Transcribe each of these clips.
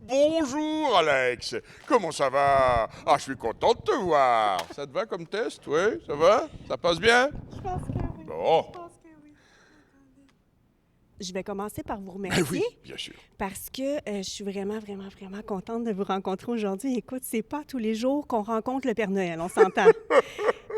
Bonjour Alex, comment ça va? Ah, je suis content de te voir. Ça te va comme test? Oui, ça va? Ça passe bien? Je pense que oui. Bon. Je pense que oui. Attendez. Je vais commencer par vous Ben remercier oui, bien sûr. parce que je suis vraiment contente de vous rencontrer aujourd'hui. Écoute, c'est pas tous les jours qu'on rencontre le Père Noël, on s'entend.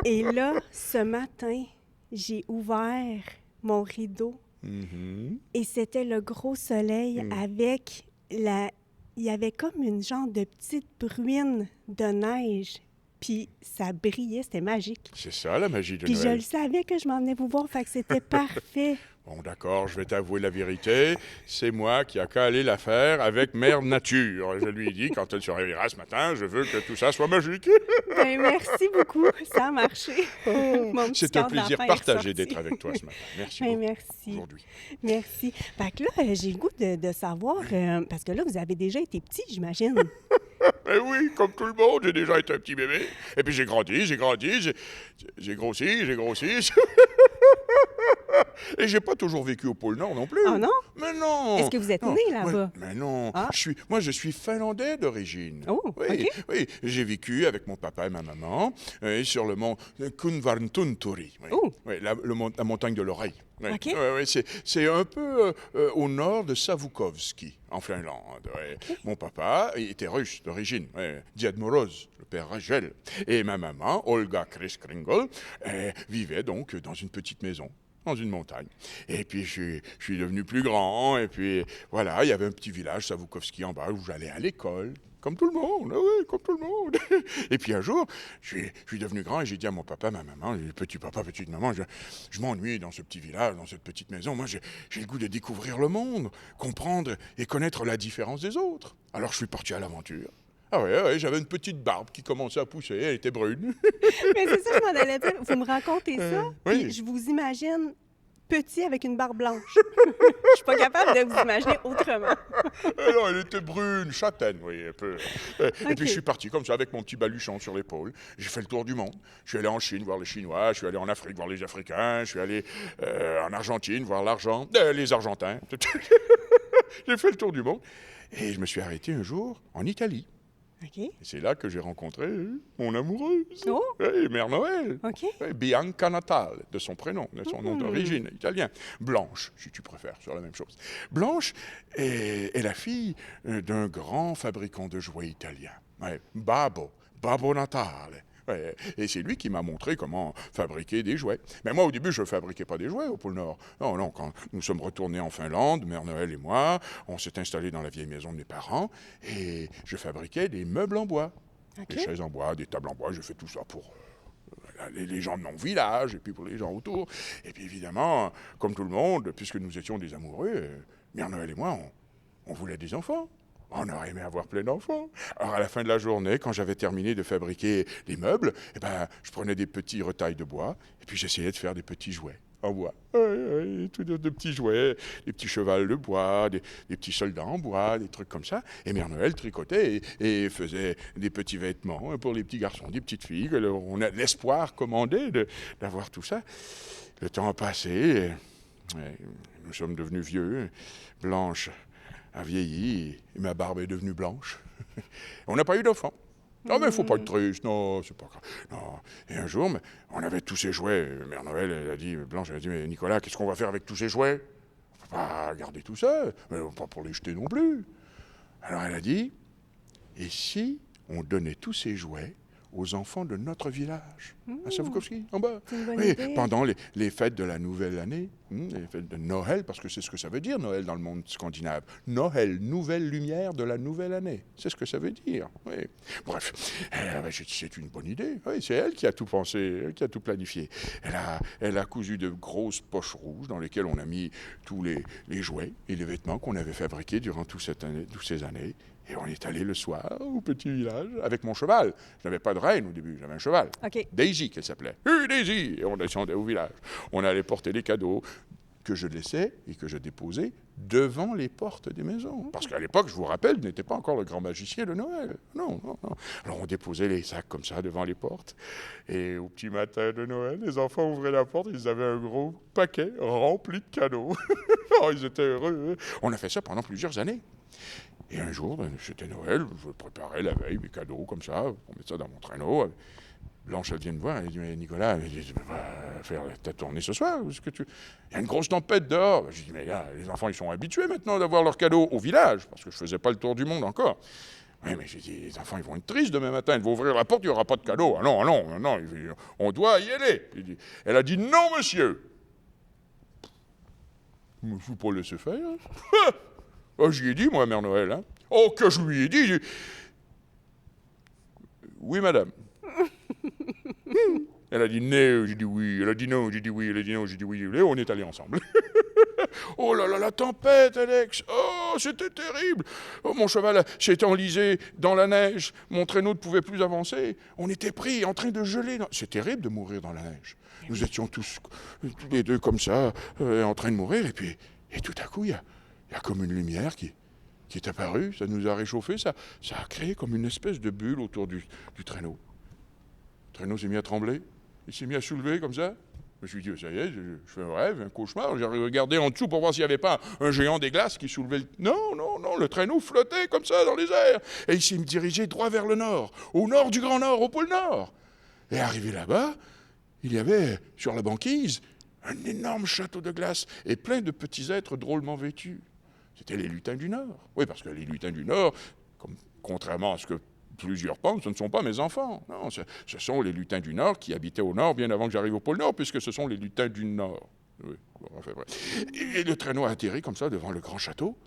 Et là, ce matin, j'ai ouvert mon rideau Mhm. et c'était le gros soleil avec la... Il y avait comme une genre de petite bruine de neige. Puis ça brillait, c'était magique. C'est ça la magie de Puis je Noël. le savais que je m'en venais vous voir, fait que c'était parfait. Bon, d'accord, je vais t'avouer la vérité. C'est moi qui a calé l'affaire avec Mère Nature. Je lui ai dit, quand elle se réveillera ce matin, je veux que tout ça soit magique. Ben merci beaucoup, ça a marché. Mon petit C'est un cœur plaisir d'enfant est partagé ressorti. d'être avec toi ce matin. Merci Ben beaucoup. merci, Aujourd'hui. merci. Fait que là, j'ai le goût de savoir, parce que là, vous avez déjà été petit, j'imagine. Mais oui, comme tout le monde, j'ai déjà été un petit bébé. Et puis j'ai grandi, j'ai grossi. Et j'ai pas toujours vécu au pôle Nord non plus. Ah non? Mais non. Est-ce que vous êtes Non, né moi- là-bas? Mais non. Ah. Je suis finlandais d'origine. Oh, oui, OK. oui. J'ai vécu avec mon papa et ma maman sur le mont Kunvarntunturi. Oui. Oh. Oui, la montagne de l'oreille. Oui. OK. Oui, oui, c'est un peu au nord de Savukovski, en Finlande. Oui. Mon papa était russe d'origine, oui. Diad Moroz, le père Rachel. Et ma maman, Olga Kriskringol, vivait donc dans une petite maison dans une montagne. Et puis, je suis devenu plus grand, et puis, voilà, il y avait un petit village, Savukovski, en bas, où j'allais à l'école. Comme tout le monde, ah oui, comme tout le monde. Et puis un jour, je suis devenu grand et j'ai dit à mon papa, ma maman, petit papa, petite maman, je m'ennuie dans ce petit village, dans cette petite maison. Moi, j'ai le goût de découvrir le monde, comprendre et connaître la différence des autres. Alors je suis parti à l'aventure. Ah ouais, j'avais une petite barbe qui commençait à pousser, elle était brune. Mais c'est ça, je m'en allais dire. Vous me racontez ça, oui. puis je vous imagine petit avec une barbe blanche. Je suis pas capable de vous imaginer autrement. Alors, elle était brune, châtaine, oui, un peu. Et Ok. puis je suis parti comme ça avec mon petit baluchon sur l'épaule. J'ai fait le tour du monde. Je suis allé en Chine voir les Chinois, je suis allé en Afrique voir les Africains, je suis allé en Argentine voir les Argentins. J'ai fait le tour du monde. Et je me suis arrêté un jour en Italie. OK. Et c'est là que j'ai rencontré mon amoureuse, Oh. Mère Noël. OK. Bianca Natale, de son prénom, de son nom d'origine italien. Blanche, si tu préfères, c'est la même chose. Blanche est la fille d'un grand fabricant de jouets italien. Ouais, Babbo Natale. Ouais, et c'est lui qui m'a montré comment fabriquer des jouets. Mais moi, au début, je ne fabriquais pas des jouets au pôle Nord. Non, non, quand nous sommes retournés en Finlande, Mère Noël et moi, on s'est installés dans la vieille maison de mes parents et je fabriquais des meubles en bois. OK. Des chaises en bois, des tables en bois, j'ai fait tout ça pour les gens de mon village et puis pour les gens autour. Et puis évidemment, comme tout le monde, puisque nous étions des amoureux, Mère Noël et moi, on voulait des enfants. On aurait aimé avoir plein d'enfants. Alors à la fin de la journée, quand j'avais terminé de fabriquer les meubles, je prenais des petits retails de bois et puis j'essayais de faire des petits jouets en bois. Tout de petits jouets, des petits chevals de bois, des petits soldats en bois, des trucs comme ça. Et Mère Noël tricotait et faisait des petits vêtements pour les petits garçons, des petites filles. On a l'espoir commandé d'avoir tout ça. Le temps a passé, nous sommes devenus vieux, Blanche a vieilli et ma barbe est devenue blanche. On n'a pas eu d'enfants. Non, mais il ne faut pas être triste, non, c'est pas grave. Non. Et un jour, on avait tous ces jouets. Mère Noël, elle a dit, Blanche, elle a dit, mais Nicolas, qu'est-ce qu'on va faire avec tous ces jouets? On ne peut pas garder tout ça, mais pas pour les jeter non plus. Alors elle a dit, et si on donnait tous ces jouets aux enfants de notre village, à Savukovski, en bas. C'est une bonne Oui, idée. pendant les fêtes de la nouvelle année, les fêtes de Noël, parce que c'est ce que ça veut dire, Noël, dans le monde scandinave. Noël, nouvelle lumière de la nouvelle année. C'est ce que ça veut dire. Oui. Bref, c'est une bonne idée. Oui, c'est elle qui a tout pensé, qui a tout planifié. Elle a cousu de grosses poches rouges dans lesquelles on a mis tous les jouets et les vêtements qu'on avait fabriqués durant toutes ces années. Et on est allé le soir au petit village avec mon cheval. Je n'avais pas de reine au début, j'avais un cheval. OK. Daisy, qu'elle s'appelait. Daisy! Et on descendait au village. On allait porter des cadeaux que je laissais et que je déposais devant les portes des maisons. Parce qu'à l'époque, je vous rappelle, je n'étais pas encore le grand magicien de Noël. Non, non, non. Alors on déposait les sacs comme ça devant les portes. Et au petit matin de Noël, les enfants ouvraient la porte, ils avaient un gros paquet rempli de cadeaux. Oh, ils étaient heureux. On a fait ça pendant plusieurs années. Et un jour, c'était Noël, je préparais la veille mes cadeaux comme ça, pour mettre ça dans mon traîneau. Blanche, elle vient me voir, elle dit, mais Nicolas, tu vas faire ta tournée ce soir, est-ce que tu... Il y a une grosse tempête dehors. Je dis, mais là, les enfants, ils sont habitués maintenant d'avoir leurs cadeaux au village, parce que je ne faisais pas le tour du monde encore. Oui, mais j'ai dit, les enfants, ils vont être tristes demain matin, ils vont ouvrir la porte, il n'y aura pas de cadeaux. Ah non, ah non, ah non, on doit y aller. Elle a dit, non, monsieur. Je ne me suis pas laissé faire. Oh, j'y ai dit, moi, Mère Noël. Hein. Oh, que je lui ai dit. Oui, madame. Elle a dit non, j'ai dit oui. Elle a dit non, j'ai dit oui. Elle a dit non, j'ai dit oui. Et on est allés ensemble. Oh là là, la tempête, Alex. Oh, c'était terrible. Oh, mon cheval s'est enlisé dans la neige. Mon traîneau ne pouvait plus avancer. On était pris en train de geler. C'est terrible de mourir dans la neige. Nous étions tous les deux comme ça, en train de mourir. Et tout à coup, il y a comme une lumière qui est apparue. Ça nous a réchauffé. Ça a créé comme une espèce de bulle autour du traîneau. Le traîneau s'est mis à trembler. Il s'est mis à soulever comme ça. Je me suis dit, ça y est, je fais un rêve, un cauchemar. J'ai regardé en dessous pour voir s'il n'y avait pas un géant des glaces qui soulevait le... Non, non, non, le traîneau flottait comme ça dans les airs. Et il s'est dirigé droit vers le nord, au nord du Grand Nord, au pôle Nord. Et arrivé là-bas, il y avait, sur la banquise, un énorme château de glace et plein de petits êtres drôlement vêtus. C'était les lutins du Nord. Oui, parce que les lutins du Nord, contrairement à ce que plusieurs pensent, ce ne sont pas mes enfants. Non, ce sont les lutins du Nord qui habitaient au Nord bien avant que j'arrive au pôle Nord, puisque ce sont les lutins du Nord. Oui, bon, enfin, bref. Et le traîneau a atterri comme ça devant le grand château.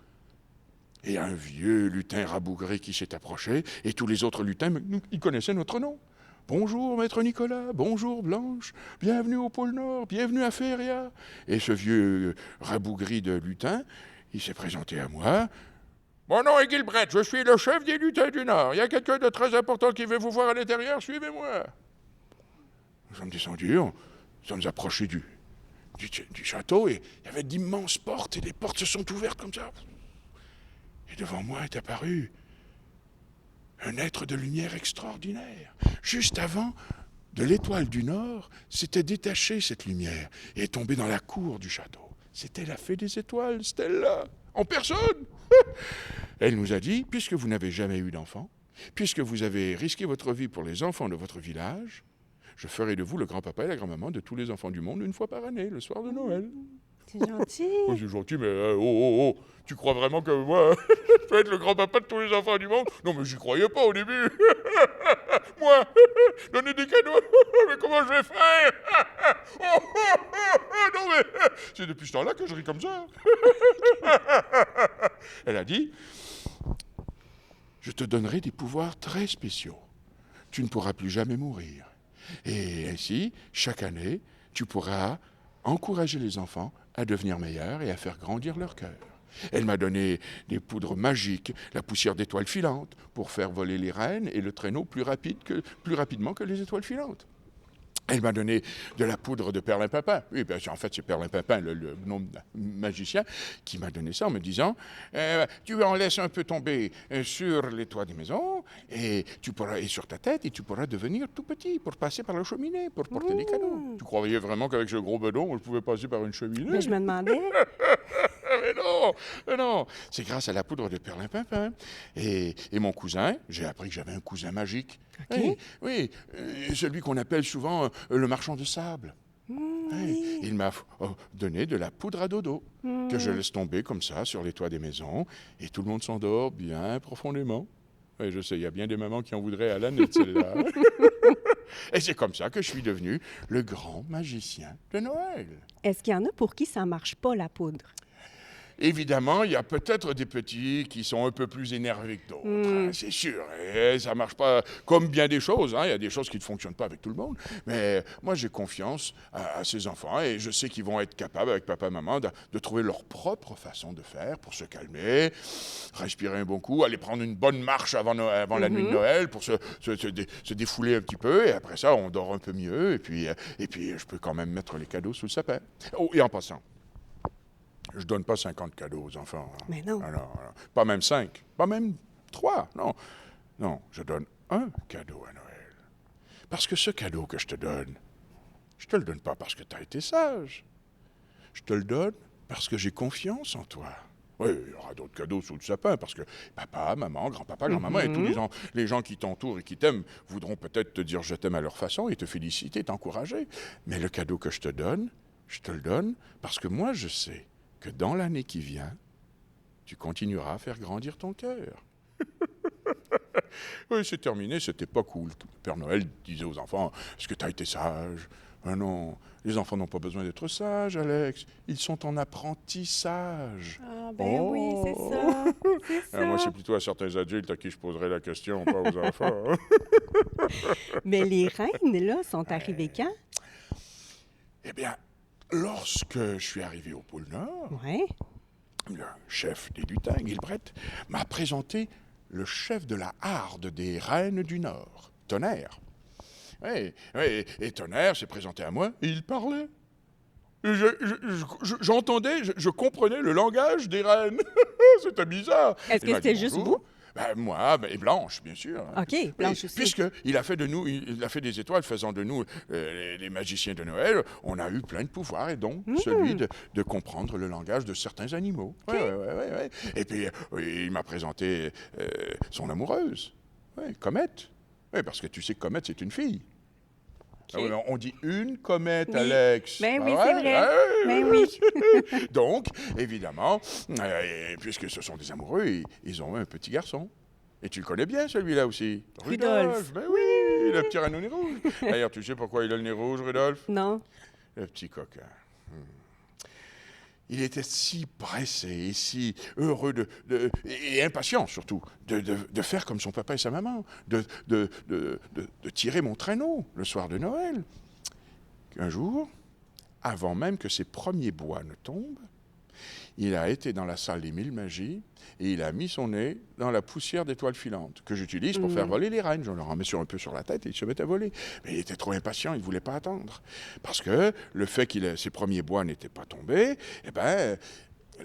Et un vieux lutin rabougré qui s'est approché, et tous les autres lutins, ils connaissaient notre nom. Bonjour, maître Nicolas, bonjour Blanche, bienvenue au pôle Nord, bienvenue à Féria. Et ce vieux rabougri de lutin, il s'est présenté à moi. Mon nom est Gilbreth, je suis le chef des lutins du Nord. Il y a quelqu'un de très important qui veut vous voir à l'intérieur, suivez-moi. Nous sommes descendus, nous sommes approchés du château, et il y avait d'immenses portes, et les portes se sont ouvertes comme ça. Et devant moi est apparu un être de lumière extraordinaire. Juste avant, de l'étoile du Nord, s'était détachée cette lumière, et est tombée dans la cour du château. C'était la fée des étoiles, Stella, en personne. Elle nous a dit, puisque vous n'avez jamais eu d'enfant, puisque vous avez risqué votre vie pour les enfants de votre village, je ferai de vous le grand-papa et la grand-maman de tous les enfants du monde une fois par année, le soir de Noël. C'est gentil. Oh, c'est gentil, mais tu crois vraiment que moi, je peux être le grand-papa de tous les enfants du monde? Non, mais j'y croyais pas au début. Moi, donner des cadeaux, mais comment je vais faire? Non, mais c'est depuis ce temps-là que je ris comme ça. Elle a dit, je te donnerai des pouvoirs très spéciaux. Tu ne pourras plus jamais mourir. Et ainsi, chaque année, tu pourras encourager les enfants à devenir meilleurs et à faire grandir leur cœur. Elle m'a donné des poudres magiques, la poussière d'étoiles filantes, pour faire voler les rennes et le traîneau plus rapidement que les étoiles filantes. Elle m'a donné de la poudre de perlimpinpin. Oui, bien, en fait, c'est perlimpinpin, le nom magicien, qui m'a donné ça en me disant tu en laisses un peu tomber sur les toits des maisons et sur ta tête, et tu pourras devenir tout petit pour passer par la cheminée, pour porter des cadeaux. Tu croyais vraiment qu'avec ce gros bedon, je pouvais passer par une cheminée? Mais je me demandais. Mais non, c'est grâce à la poudre de perlimpinpin. Et mon cousin, j'ai appris que j'avais un cousin magique. Okay. Oui, celui qu'on appelle souvent le marchand de sable. Oui. Il m'a donné de la poudre à dodo, que je laisse tomber comme ça sur les toits des maisons, et tout le monde s'endort bien profondément. Oui, je sais, il y a bien des mamans qui en voudraient à l'année de celle-là. Et c'est comme ça que je suis devenu le grand magicien de Noël. Est-ce qu'il y en a pour qui ça ne marche pas, la poudre? Évidemment, il y a peut-être des petits qui sont un peu plus énervés que d'autres, c'est sûr. Et ça ne marche pas comme bien des choses. Il y a des choses qui ne fonctionnent pas avec tout le monde. Mais moi, j'ai confiance à ces enfants et je sais qu'ils vont être capables, avec papa et maman, de trouver leur propre façon de faire pour se calmer, respirer un bon coup, aller prendre une bonne marche avant la nuit de Noël pour se défouler un petit peu. Et après ça, on dort un peu mieux. Et puis je peux quand même mettre les cadeaux sous le sapin. Oh, et en passant, je donne pas 50 cadeaux aux enfants. Hein. Mais non. Alors, pas même 5, pas même 3, non. Non, je donne un cadeau à Noël. Parce que ce cadeau que je te le donne pas parce que tu as été sage. Je te le donne parce que j'ai confiance en toi. Oui, il y aura d'autres cadeaux sous le sapin, parce que papa, maman, grand-papa, grand-maman, et tous les gens qui t'entourent et qui t'aiment voudront peut-être te dire je t'aime à leur façon et te féliciter, t'encourager. Mais le cadeau que je te le donne parce que moi je sais que dans l'année qui vient, tu continueras à faire grandir ton cœur. Oui, c'est terminé, c'était pas cool. Le Père Noël disait aux enfants, est-ce que tu as été sage? Ah non, les enfants n'ont pas besoin d'être sages, Alex. Ils sont en apprentissage. Ah, ben oui, c'est ça. C'est ça. Moi, c'est plutôt à certains adultes à qui je poserai la question, pas aux enfants. Hein. Mais les reines, là, sont arrivées quand? Eh bien, lorsque je suis arrivé au pôle Nord, Oui. le chef des lutins, Gilbreth, m'a présenté le chef de la harde des reines du Nord, Tonnerre. Oui, et Tonnerre s'est présenté à moi et il parlait. J'entendais, je comprenais le langage des reines. C'était bizarre. Est-ce que c'était juste vous? Ben, moi, et Blanche, bien sûr. OK, Blanche aussi. Puisqu'il a fait de nous, il a fait des étoiles faisant de nous les magiciens de Noël, on a eu plein de pouvoirs, et donc celui de comprendre le langage de certains animaux. Okay. Ouais. Et puis, il m'a présenté son amoureuse, Comète. Oui, parce que tu sais que Comète, c'est une fille. Okay. Ah oui, on dit une comète, oui. Alex. Ben oui, c'est vrai. Ben oui. Donc, évidemment, puisque ce sont des amoureux, ils ont un petit garçon. Et tu le connais bien, celui-là aussi. Rudolph. Ben oui, le petit renne au nez rouge. D'ailleurs, tu sais pourquoi il a le nez rouge, Rudolph? Non. Le petit coquin. Il était si pressé et si heureux et impatient surtout de faire comme son papa et sa maman, de tirer mon traîneau le soir de Noël. Un jour, avant même que ses premiers bois ne tombent, il a été dans la salle des 1000 magies et il a mis son nez dans la poussière d'étoiles filantes que j'utilise pour faire voler les reines. Je leur en mets un peu sur la tête et ils se mettent à voler. Mais il était trop impatient, il ne voulait pas attendre. Parce que le fait que ses premiers bois n'étaient pas tombés, eh ben,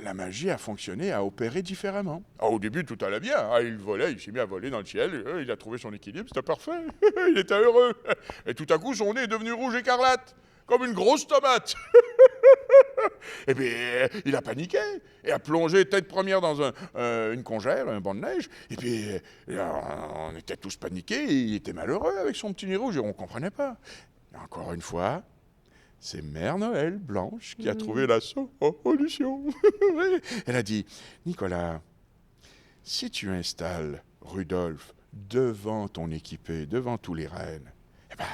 la magie a fonctionné, a opéré différemment. Au début, tout allait bien. Il volait, il s'est mis à voler dans le ciel. Il a trouvé son équilibre, c'était parfait. Il était heureux. Et tout à coup, son nez est devenu rouge écarlate, comme une grosse tomate. Et puis, il a paniqué et a plongé tête première dans une congère, un banc de neige. Et puis, on était tous paniqués. Et il était malheureux avec son petit nez rouge et on ne comprenait pas. Et encore une fois, c'est Mère Noël, Blanche, qui a trouvé la solution. Elle a dit, Nicolas, si tu installes Rudolph devant ton équipée, devant tous les reines, eh ben,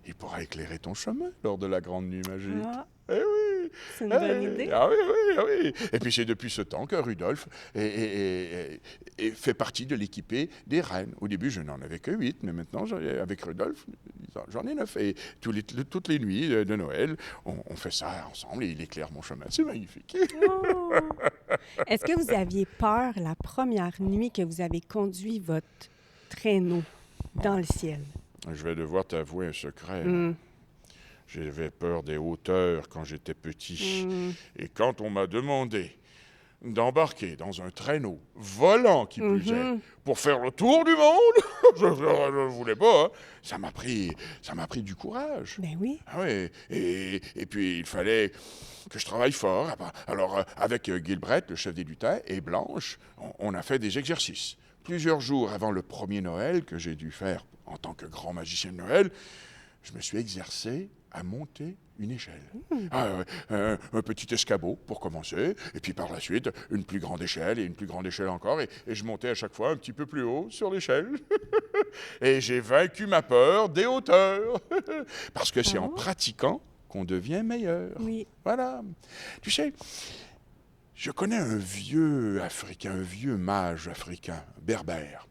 il pourra éclairer ton chemin lors de la grande nuit magique. Ah. Eh oui! C'est une bonne idée. Ah oui. Et puis c'est depuis ce temps que Rudolph fait partie de l'équipée des reines. Au début, je n'en avais que 8, mais maintenant, avec Rudolph, j'en ai 9. Et toutes les nuits de Noël, on fait ça ensemble et il éclaire mon chemin. C'est magnifique. Oh. Est-ce que vous aviez peur la première nuit que vous avez conduit votre traîneau dans le ciel? Je vais devoir t'avouer un secret. J'avais peur des hauteurs quand j'étais petit. Et quand on m'a demandé d'embarquer dans un traîneau volant qui plus est, pour faire le tour du monde, je ne voulais pas. Hein. Ça m'a pris du courage. Ben oui. Ah oui. Et puis il fallait que je travaille fort. Alors avec Gilbreth, le chef des lutins, et Blanche, on a fait des exercices. Plusieurs jours avant le premier Noël que j'ai dû faire en tant que grand magicien de Noël, je me suis exercé à monter une échelle. Un petit escabeau pour commencer, et puis par la suite, une plus grande échelle et une plus grande échelle encore, et je montais à chaque fois un petit peu plus haut sur l'échelle. Et j'ai vaincu ma peur des hauteurs. Parce que c'est en pratiquant qu'on devient meilleur. Oui. Voilà. Tu sais, je connais un vieux africain, un vieux mage africain, berbère,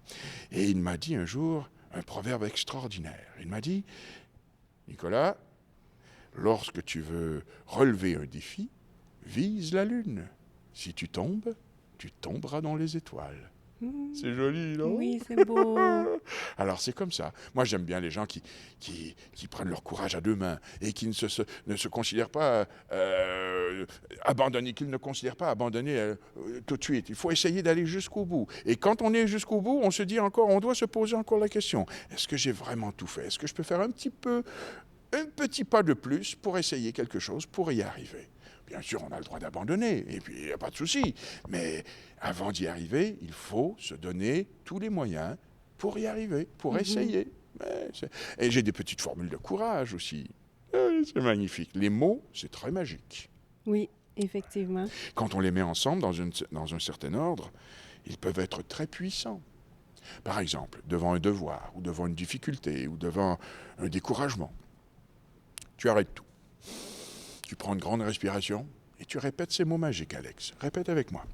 et il m'a dit un jour un proverbe extraordinaire. Il m'a dit, Nicolas, lorsque tu veux relever un défi, vise la lune. Si tu tombes, tu tomberas dans les étoiles. C'est joli, non? Oui, c'est beau. Alors, c'est comme ça. Moi, j'aime bien les gens qui prennent leur courage à deux mains et qui ne se considèrent pas abandonnés, qu'ils ne considèrent pas abandonnés tout de suite. Il faut essayer d'aller jusqu'au bout. Et quand on est jusqu'au bout, on se dit encore, on doit se poser encore la question. Est-ce que j'ai vraiment tout fait? Est-ce que je peux faire un petit pas de plus pour essayer quelque chose, pour y arriver? Bien sûr, on a le droit d'abandonner, et puis il n'y a pas de souci. Mais avant d'y arriver, il faut se donner tous les moyens pour y arriver, pour essayer. Et j'ai des petites formules de courage aussi. C'est magnifique. Les mots, c'est très magique. Oui, effectivement. Quand on les met ensemble dans un certain ordre, ils peuvent être très puissants. Par exemple, devant un devoir, ou devant une difficulté, ou devant un découragement. Tu arrêtes tout. Tu prends une grande respiration et tu répètes ces mots magiques, Alex. Répète avec moi.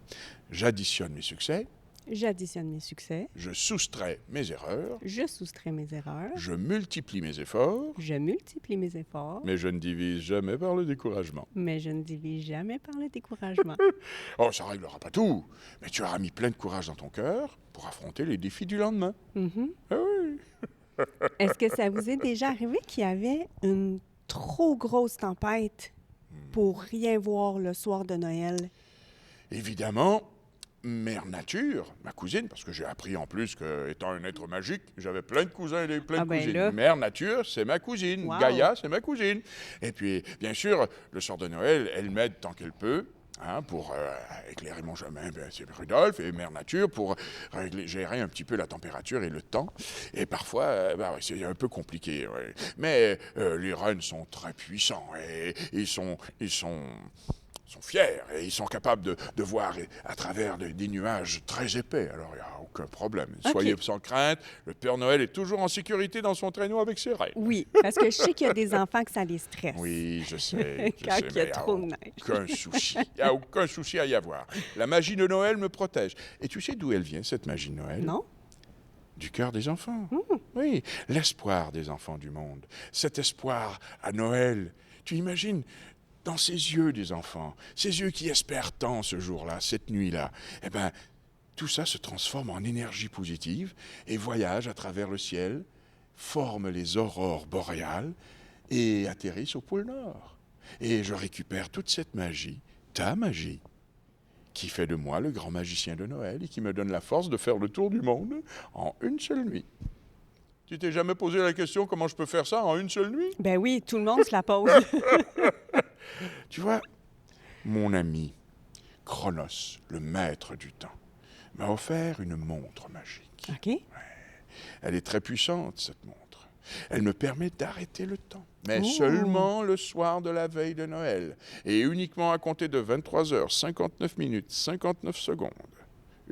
J'additionne mes succès. J'additionne mes succès. Je soustrais mes erreurs. Je soustrais mes erreurs. Je multiplie mes efforts. Je multiplie mes efforts. Mais je ne divise jamais par le découragement. Mais je ne divise jamais par le découragement. Oh, ça ne réglera pas tout. Mais tu auras mis plein de courage dans ton cœur pour affronter les défis du lendemain. Ah oui. Est-ce que ça vous est déjà arrivé qu'il y avait une trop grosse tempête pour rien voir le soir de Noël? Évidemment, Mère Nature, ma cousine, parce que j'ai appris en plus qu'étant un être magique, j'avais plein de cousins et plein de cousines. Là. Mère Nature, c'est ma cousine. Wow. Gaïa, c'est ma cousine. Et puis, bien sûr, le soir de Noël, elle m'aide tant qu'elle peut. Pour éclairer mon chemin, c'est Rudolph et Mère Nature pour gérer un petit peu la température et le temps. Et parfois, c'est un peu compliqué. Ouais. Mais les rennes sont très puissants et ils sont fiers et ils sont capables de voir à travers des nuages très épais. Alors, il n'y a aucun problème. Soyez sans crainte, le Père Noël est toujours en sécurité dans son traîneau avec ses reines. Oui, parce que je sais qu'il y a des enfants que ça les stresse. Oui, je sais. Quand il y a trop de neige. Aucun souci. Il n'y a aucun souci à y avoir. La magie de Noël me protège. Et tu sais d'où elle vient, cette magie de Noël? Non. Du cœur des enfants. Oui, l'espoir des enfants du monde. Cet espoir à Noël, tu imagines dans ces yeux des enfants, ces yeux qui espèrent tant ce jour-là, cette nuit-là, eh bien, tout ça se transforme en énergie positive et voyage à travers le ciel, forme les aurores boréales et atterrissent au pôle Nord. Et je récupère toute cette magie, ta magie, qui fait de moi le grand magicien de Noël et qui me donne la force de faire le tour du monde en une seule nuit. Tu t'es jamais posé la question comment je peux faire ça en une seule nuit? Ben oui, tout le monde se la pose. Tu vois, mon ami Chronos, le maître du temps, m'a offert une montre magique. OK. Ouais. Elle est très puissante, cette montre. Elle me permet d'arrêter le temps, mais seulement le soir de la veille de Noël, et uniquement à compter de 23h59 59 secondes,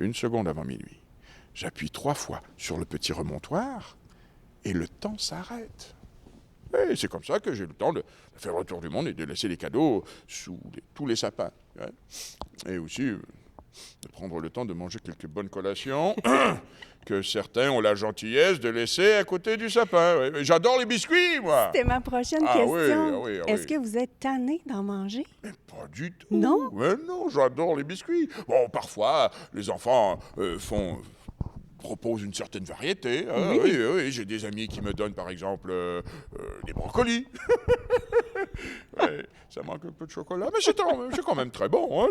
1 seconde avant minuit. J'appuie 3 fois sur le petit remontoir, et le temps s'arrête. Et c'est comme ça que j'ai le temps de faire le tour du monde et de laisser les cadeaux sous tous les sapins. Hein. Et aussi de prendre le temps de manger quelques bonnes collations que certains ont la gentillesse de laisser à côté du sapin. Ouais. J'adore les biscuits, moi! C'était ma prochaine question. Oui. Est-ce que vous êtes tanné d'en manger? Mais pas du tout. Non? Mais non, j'adore les biscuits. Bon, parfois, les enfants proposent une certaine variété. Hein. Oui, j'ai des amis qui me donnent, par exemple, des brocolis. Ouais, ça manque un peu de chocolat, mais c'est quand même très bon. Hein.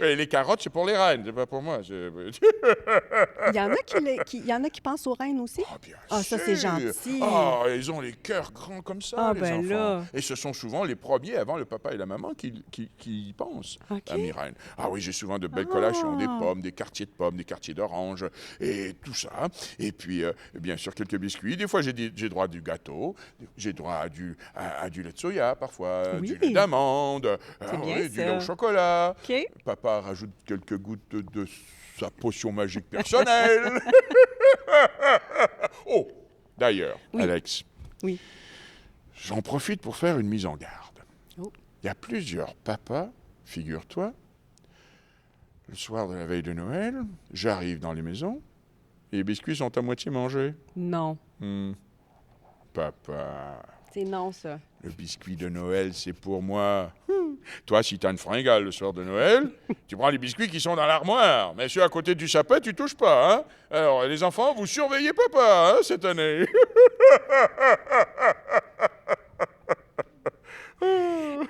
Et les carottes, c'est pour les reines, c'est pas pour moi. Il y en a qui pensent aux reines aussi? Ah, bien ça, sûr. c'est gentil. Ah, ils ont les cœurs grands comme ça, les enfants. Là. Et ce sont souvent les premiers, avant le papa et la maman, qui y pensent à Miraine. Ah oui, j'ai souvent de belles collations, des pommes, des quartiers de pommes, des quartiers d'oranges, et tout ça. Et puis, bien sûr, quelques biscuits. Des fois, j'ai droit à du gâteau, j'ai droit à du lait de soya, parfois du lait d'amande, du lait au chocolat. Okay. Papa rajoute quelques gouttes de sa potion magique personnelle. Oh, d'ailleurs, Alex, j'en profite pour faire une mise en garde. Il y a plusieurs papas, figure-toi, le soir de la veille de Noël, j'arrive dans les maisons et les biscuits sont à moitié mangés. Non. Papa. C'est non, ça. Le biscuit de Noël, c'est pour moi. Toi, si tu as une fringale le soir de Noël, tu prends les biscuits qui sont dans l'armoire. Mais ceux à côté du sapin, tu touches pas. Hein? Alors, les enfants, vous surveillez papa cette année.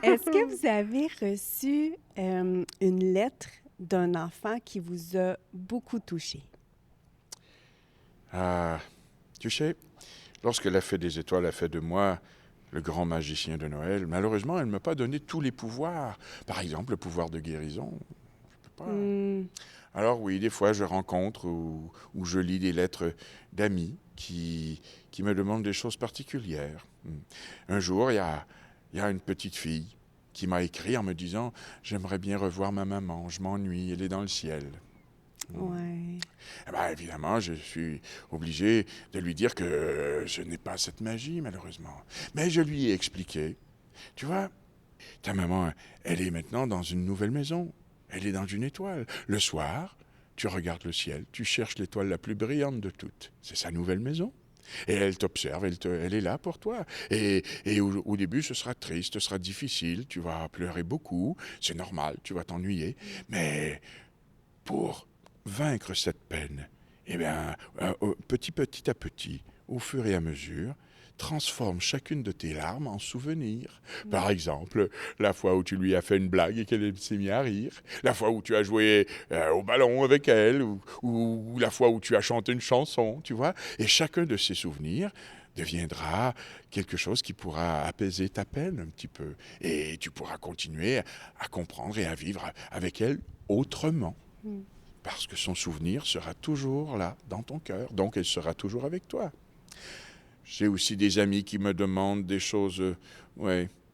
Est-ce que vous avez reçu une lettre d'un enfant qui vous a beaucoup touché? Ah, tu sais, lorsque la fée des étoiles a fait de moi le grand magicien de Noël, malheureusement, elle ne m'a pas donné tous les pouvoirs. Par exemple, le pouvoir de guérison. Je peux pas. Alors oui, des fois, je rencontre ou je lis des lettres d'amis qui me demandent des choses particulières. Un jour, il y a une petite fille qui m'a écrit en me disant « J'aimerais bien revoir ma maman, je m'ennuie, elle est dans le ciel. » Ouais. Eh bien, évidemment, je suis obligé de lui dire que je n'ai pas cette magie, malheureusement. Mais je lui ai expliqué. Tu vois, ta maman, elle est maintenant dans une nouvelle maison. Elle est dans une étoile. Le soir, tu regardes le ciel, tu cherches l'étoile la plus brillante de toutes. C'est sa nouvelle maison. Et elle t'observe, elle est là pour toi. Et au début, ce sera triste, ce sera difficile, tu vas pleurer beaucoup, c'est normal, tu vas t'ennuyer. Mais pour vaincre cette peine, eh bien, petit à petit, au fur et à mesure, transforme chacune de tes larmes en souvenirs. Par exemple, la fois où tu lui as fait une blague et qu'elle s'est mise à rire, la fois où tu as joué au ballon avec elle, ou la fois où tu as chanté une chanson, tu vois. Et chacun de ces souvenirs deviendra quelque chose qui pourra apaiser ta peine un petit peu. Et tu pourras continuer à comprendre et à vivre avec elle autrement. Parce que son souvenir sera toujours là, dans ton cœur. Donc, elle sera toujours avec toi. J'ai aussi des amis qui me demandent des choses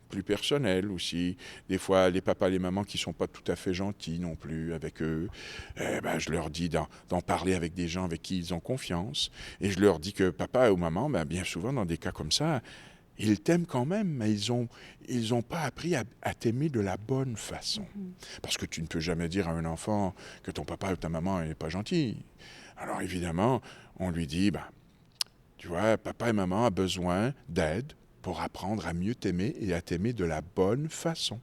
plus personnelles aussi. Des fois, les papas, les mamans qui ne sont pas tout à fait gentils non plus avec eux. Je leur dis d'en parler avec des gens avec qui ils ont confiance. Et je leur dis que papa ou maman, bien souvent, dans des cas comme ça, ils t'aiment quand même, mais ils ont pas appris à t'aimer de la bonne façon. Parce que tu ne peux jamais dire à un enfant que ton papa ou ta maman n'est pas gentil. Alors évidemment, on lui dit, tu vois, papa et maman ont besoin d'aide pour apprendre à mieux t'aimer et à t'aimer de la bonne façon.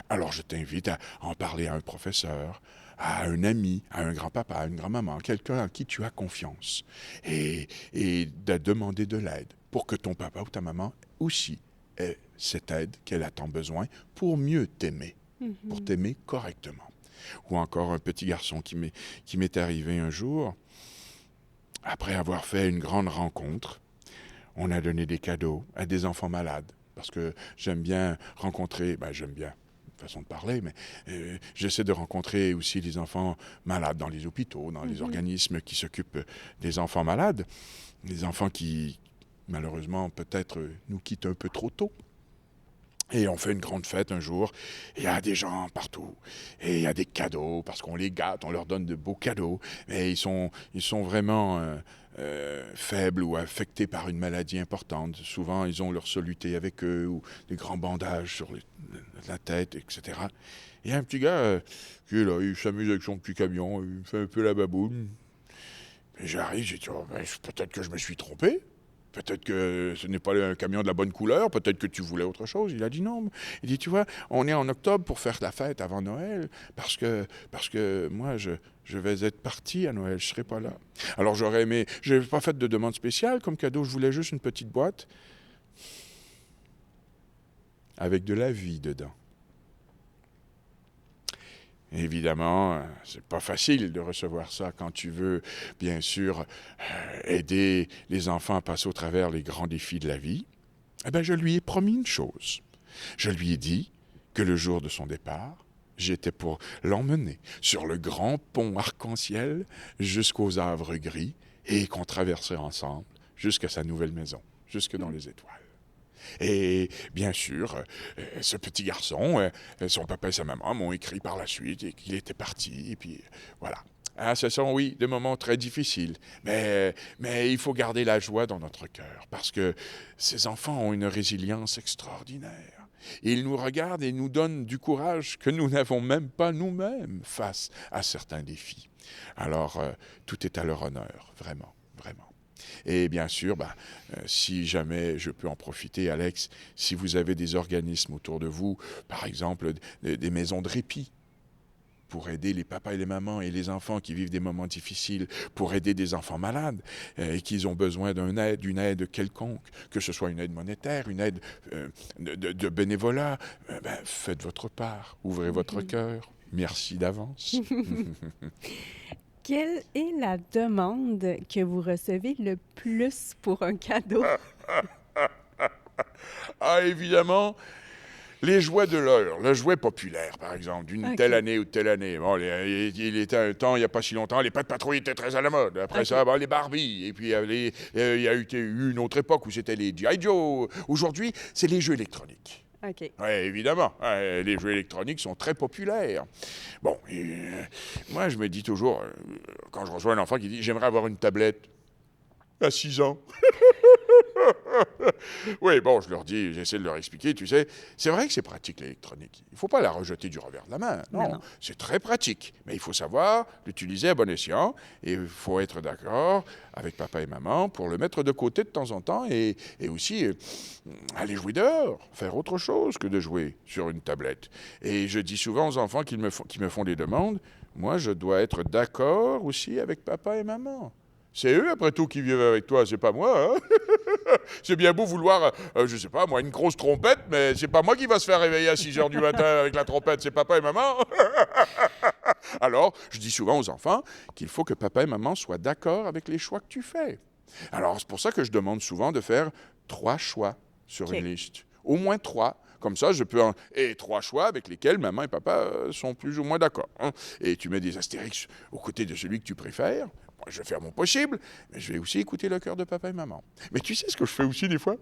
Alors je t'invite à en parler à un professeur, à un ami, à un grand-papa, à une grand-maman, quelqu'un en qui tu as confiance, et de demander de l'aide pour que ton papa ou ta maman aussi ait cette aide qu'elle a tant besoin pour mieux t'aimer, pour t'aimer correctement. Ou encore un petit garçon qui m'est arrivé un jour, après avoir fait une grande rencontre, on a donné des cadeaux à des enfants malades, parce que j'aime bien rencontrer, j'aime bien, façon de parler, mais j'essaie de rencontrer aussi les enfants malades dans les hôpitaux, dans les organismes qui s'occupent des enfants malades, des enfants qui, malheureusement, peut-être nous quittent un peu trop tôt. Et on fait une grande fête un jour, et il y a des gens partout, et il y a des cadeaux, parce qu'on les gâte, on leur donne de beaux cadeaux, mais ils sont vraiment faibles ou affectés par une maladie importante. Souvent, ils ont leur soluté avec eux, ou des grands bandages sur la tête, etc. Et il y a un petit gars qui est là, il s'amuse avec son petit camion, il fait un peu la baboune. Et j'arrive, j'ai dit, peut-être que je me suis trompé. Peut-être que ce n'est pas un camion de la bonne couleur, peut-être que tu voulais autre chose. Il a dit non. Il dit, tu vois, on est en octobre pour faire la fête avant Noël, parce que moi, je vais être parti à Noël, je ne serai pas là. Alors j'aurais aimé, je n'avais pas fait de demande spéciale comme cadeau, je voulais juste une petite boîte avec de la vie dedans. Évidemment, c'est pas facile de recevoir ça quand tu veux, bien sûr, aider les enfants à passer au travers les grands défis de la vie. Je lui ai promis une chose. Je lui ai dit que le jour de son départ, j'étais pour l'emmener sur le grand pont arc-en-ciel jusqu'aux havres gris et qu'on traverserait ensemble jusqu'à sa nouvelle maison, jusque dans les étoiles. Et bien sûr, ce petit garçon, son papa et sa maman m'ont écrit par la suite et qu'il était parti. Et puis voilà. Ce sont, oui, des moments très difficiles. Mais il faut garder la joie dans notre cœur parce que ces enfants ont une résilience extraordinaire. Ils nous regardent et nous donnent du courage que nous n'avons même pas nous-mêmes face à certains défis. Alors, tout est à leur honneur, vraiment, vraiment. Et bien sûr, si jamais je peux en profiter, Alex, si vous avez des organismes autour de vous, par exemple des maisons de répit, pour aider les papas et les mamans et les enfants qui vivent des moments difficiles, pour aider des enfants malades et qui ont besoin d'une aide quelconque, que ce soit une aide monétaire, une aide de bénévolat, faites votre part, ouvrez votre cœur. Merci d'avance. Quelle est la demande que vous recevez le plus pour un cadeau? Ah, évidemment, les jouets de l'heure, le jouet populaire, par exemple, d'une telle année ou de telle année. Bon, il était un temps, il n'y a pas si longtemps, les Pat' Patrouille étaient très à la mode. Après ça, les Barbie. Et puis, il y a eu une autre époque où c'était les G.I. Joe. Aujourd'hui, c'est les jeux électroniques. OK. Oui, évidemment. Les jeux électroniques sont très populaires. Bon, moi, je me dis toujours, quand je reçois un enfant qui dit « J'aimerais avoir une tablette » à 6 ans. Oui, bon, je leur dis, j'essaie de leur expliquer, tu sais, c'est vrai que c'est pratique l'électronique. Il ne faut pas la rejeter du revers de la main. Non. C'est très pratique. Mais il faut savoir l'utiliser à bon escient et il faut être d'accord avec papa et maman pour le mettre de côté de temps en temps et aussi aller jouer dehors, faire autre chose que de jouer sur une tablette. Et je dis souvent aux enfants qui me font des demandes, moi, je dois être d'accord aussi avec papa et maman. C'est eux, après tout, qui vivent avec toi, c'est pas moi. Hein? C'est bien beau vouloir, je sais pas, moi, une grosse trompette, mais c'est pas moi qui va se faire réveiller à 6 heures du matin avec la trompette, c'est papa et maman. Alors, je dis souvent aux enfants qu'il faut que papa et maman soient d'accord avec les choix que tu fais. Alors, c'est pour ça que je demande souvent de faire 3 choix sur une liste. Au moins 3. Comme ça, et 3 choix avec lesquels maman et papa sont plus ou moins d'accord. Hein. Et tu mets des astérix aux côtés de celui que tu préfères. Moi, je vais faire mon possible, mais je vais aussi écouter le cœur de papa et maman. Mais tu sais ce que je fais aussi des fois?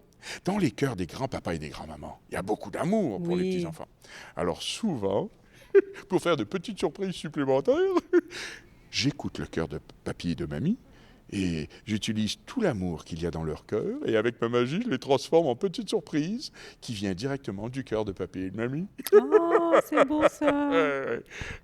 Dans les cœurs des grands-papas et des grands-mamans, il y a beaucoup d'amour pour les petits-enfants. Alors souvent, pour faire de petites surprises supplémentaires, j'écoute le cœur de papy et de mamie, et j'utilise tout l'amour qu'il y a dans leur cœur, et avec ma magie, je les transforme en petites surprises qui viennent directement du cœur de papy et de mamie. Oh, c'est beau ça!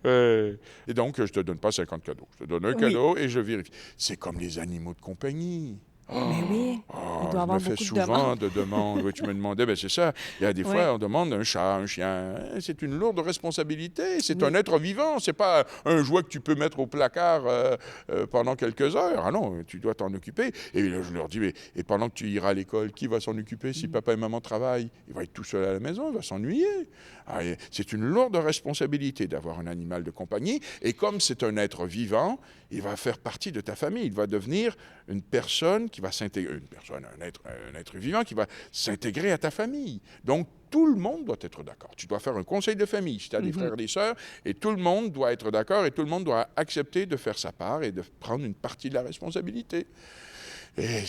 Et donc, je ne te donne pas 50 cadeaux. Je te donne un cadeau et je vérifie. C'est comme les animaux de compagnie. Mais oui, il doit avoir je me beaucoup fais de souvent demandes. de demandes. Oui, tu me demandais, c'est ça. Il y a des fois, on demande un chat, un chien. C'est une lourde responsabilité. C'est un être vivant. C'est pas un jouet que tu peux mettre au placard pendant quelques heures. Ah non, tu dois t'en occuper. Et là, je leur dis, et pendant que tu iras à l'école, qui va s'en occuper si papa et maman travaillent? Il va être tout seul à la maison, il va s'ennuyer. C'est une lourde responsabilité d'avoir un animal de compagnie. Et comme c'est un être vivant, il va faire partie de ta famille. Il va devenir une personne qui va s'intégrer, un être vivant qui va s'intégrer à ta famille. Donc, tout le monde doit être d'accord. Tu dois faire un conseil de famille si tu as des frères et des sœurs, et tout le monde doit être d'accord et tout le monde doit accepter de faire sa part et de prendre une partie de la responsabilité. Et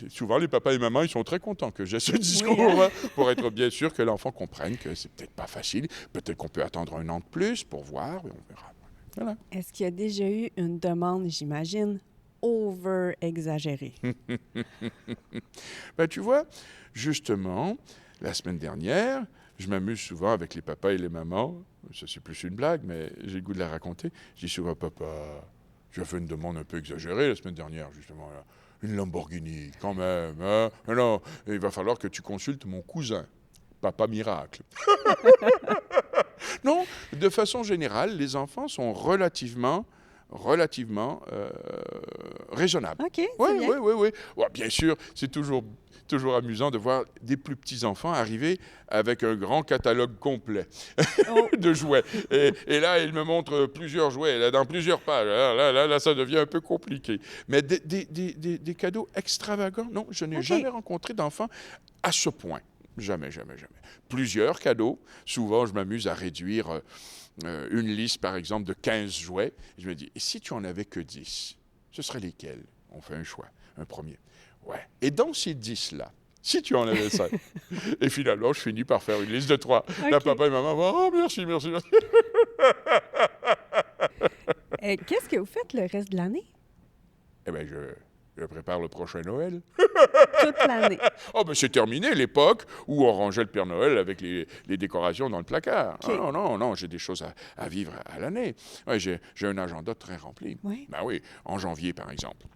souvent, les papas et mamans, ils sont très contents que j'ai ce discours pour être bien sûr que l'enfant comprenne que c'est peut-être pas facile. Peut-être qu'on peut attendre un an de plus pour voir, et on verra. Voilà. Est-ce qu'il y a déjà eu une demande, j'imagine, over-exagérée? Tu vois, justement, la semaine dernière, je m'amuse souvent avec les papas et les mamans. Ça, c'est plus une blague, mais j'ai le goût de la raconter. Je dis souvent, papa, j'ai fait une demande un peu exagérée la semaine dernière, justement. Là. Une Lamborghini, quand même. Hein? Non, il va falloir que tu consultes mon cousin, Papa Miracle. Non, de façon générale, les enfants sont relativement raisonnables. OK, c'est bien. Oui. Ouais, bien sûr, c'est toujours amusant de voir des plus petits enfants arriver avec un grand catalogue complet de jouets. Et là, il me montre plusieurs jouets, là, dans plusieurs pages. Là, ça devient un peu compliqué. Mais des cadeaux extravagants, non, je n'ai jamais rencontré d'enfants à ce point. Jamais. Plusieurs cadeaux. Souvent, je m'amuse à réduire une liste, par exemple, de 15 jouets. Je me dis, et si tu en avais que 10, ce seraient lesquels? On fait un choix, un premier. Ouais. Et dans ces 10-là, si tu en avais 5, et finalement, je finis par faire une liste de 3. Là, papa et maman vont, oh, merci. Qu'est-ce que vous faites le reste de l'année? Eh bien, je prépare le prochain Noël. Toute l'année. Oh, ben c'est terminé l'époque où on rangeait le Père Noël avec les décorations dans le placard. Okay. Non, j'ai des choses à vivre à l'année. Ouais, j'ai un agenda très rempli. Oui. Ben oui, en janvier, par exemple.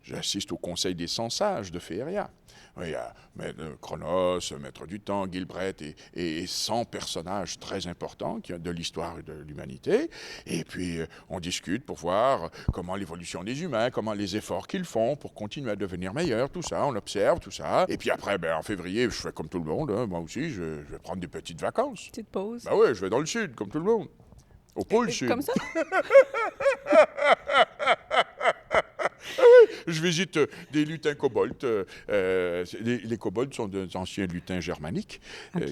j'assiste au conseil des 100 sages de Féeria. Il y a Chronos, Maître du Temps, Gilbreth et 100 personnages très importants de l'histoire de l'humanité. Et puis, on discute pour voir comment l'évolution des humains, comment les efforts qu'ils font pour continuer à devenir meilleurs, tout ça. On observe tout ça. Et puis après, en février, je fais comme tout le monde. Hein, moi aussi, je vais prendre des petites vacances. Petite pause. Ben oui, je vais dans le sud, comme tout le monde. Au pôle sud. Comme ça? Je visite des lutins kobolds. Les kobolds sont des anciens lutins germaniques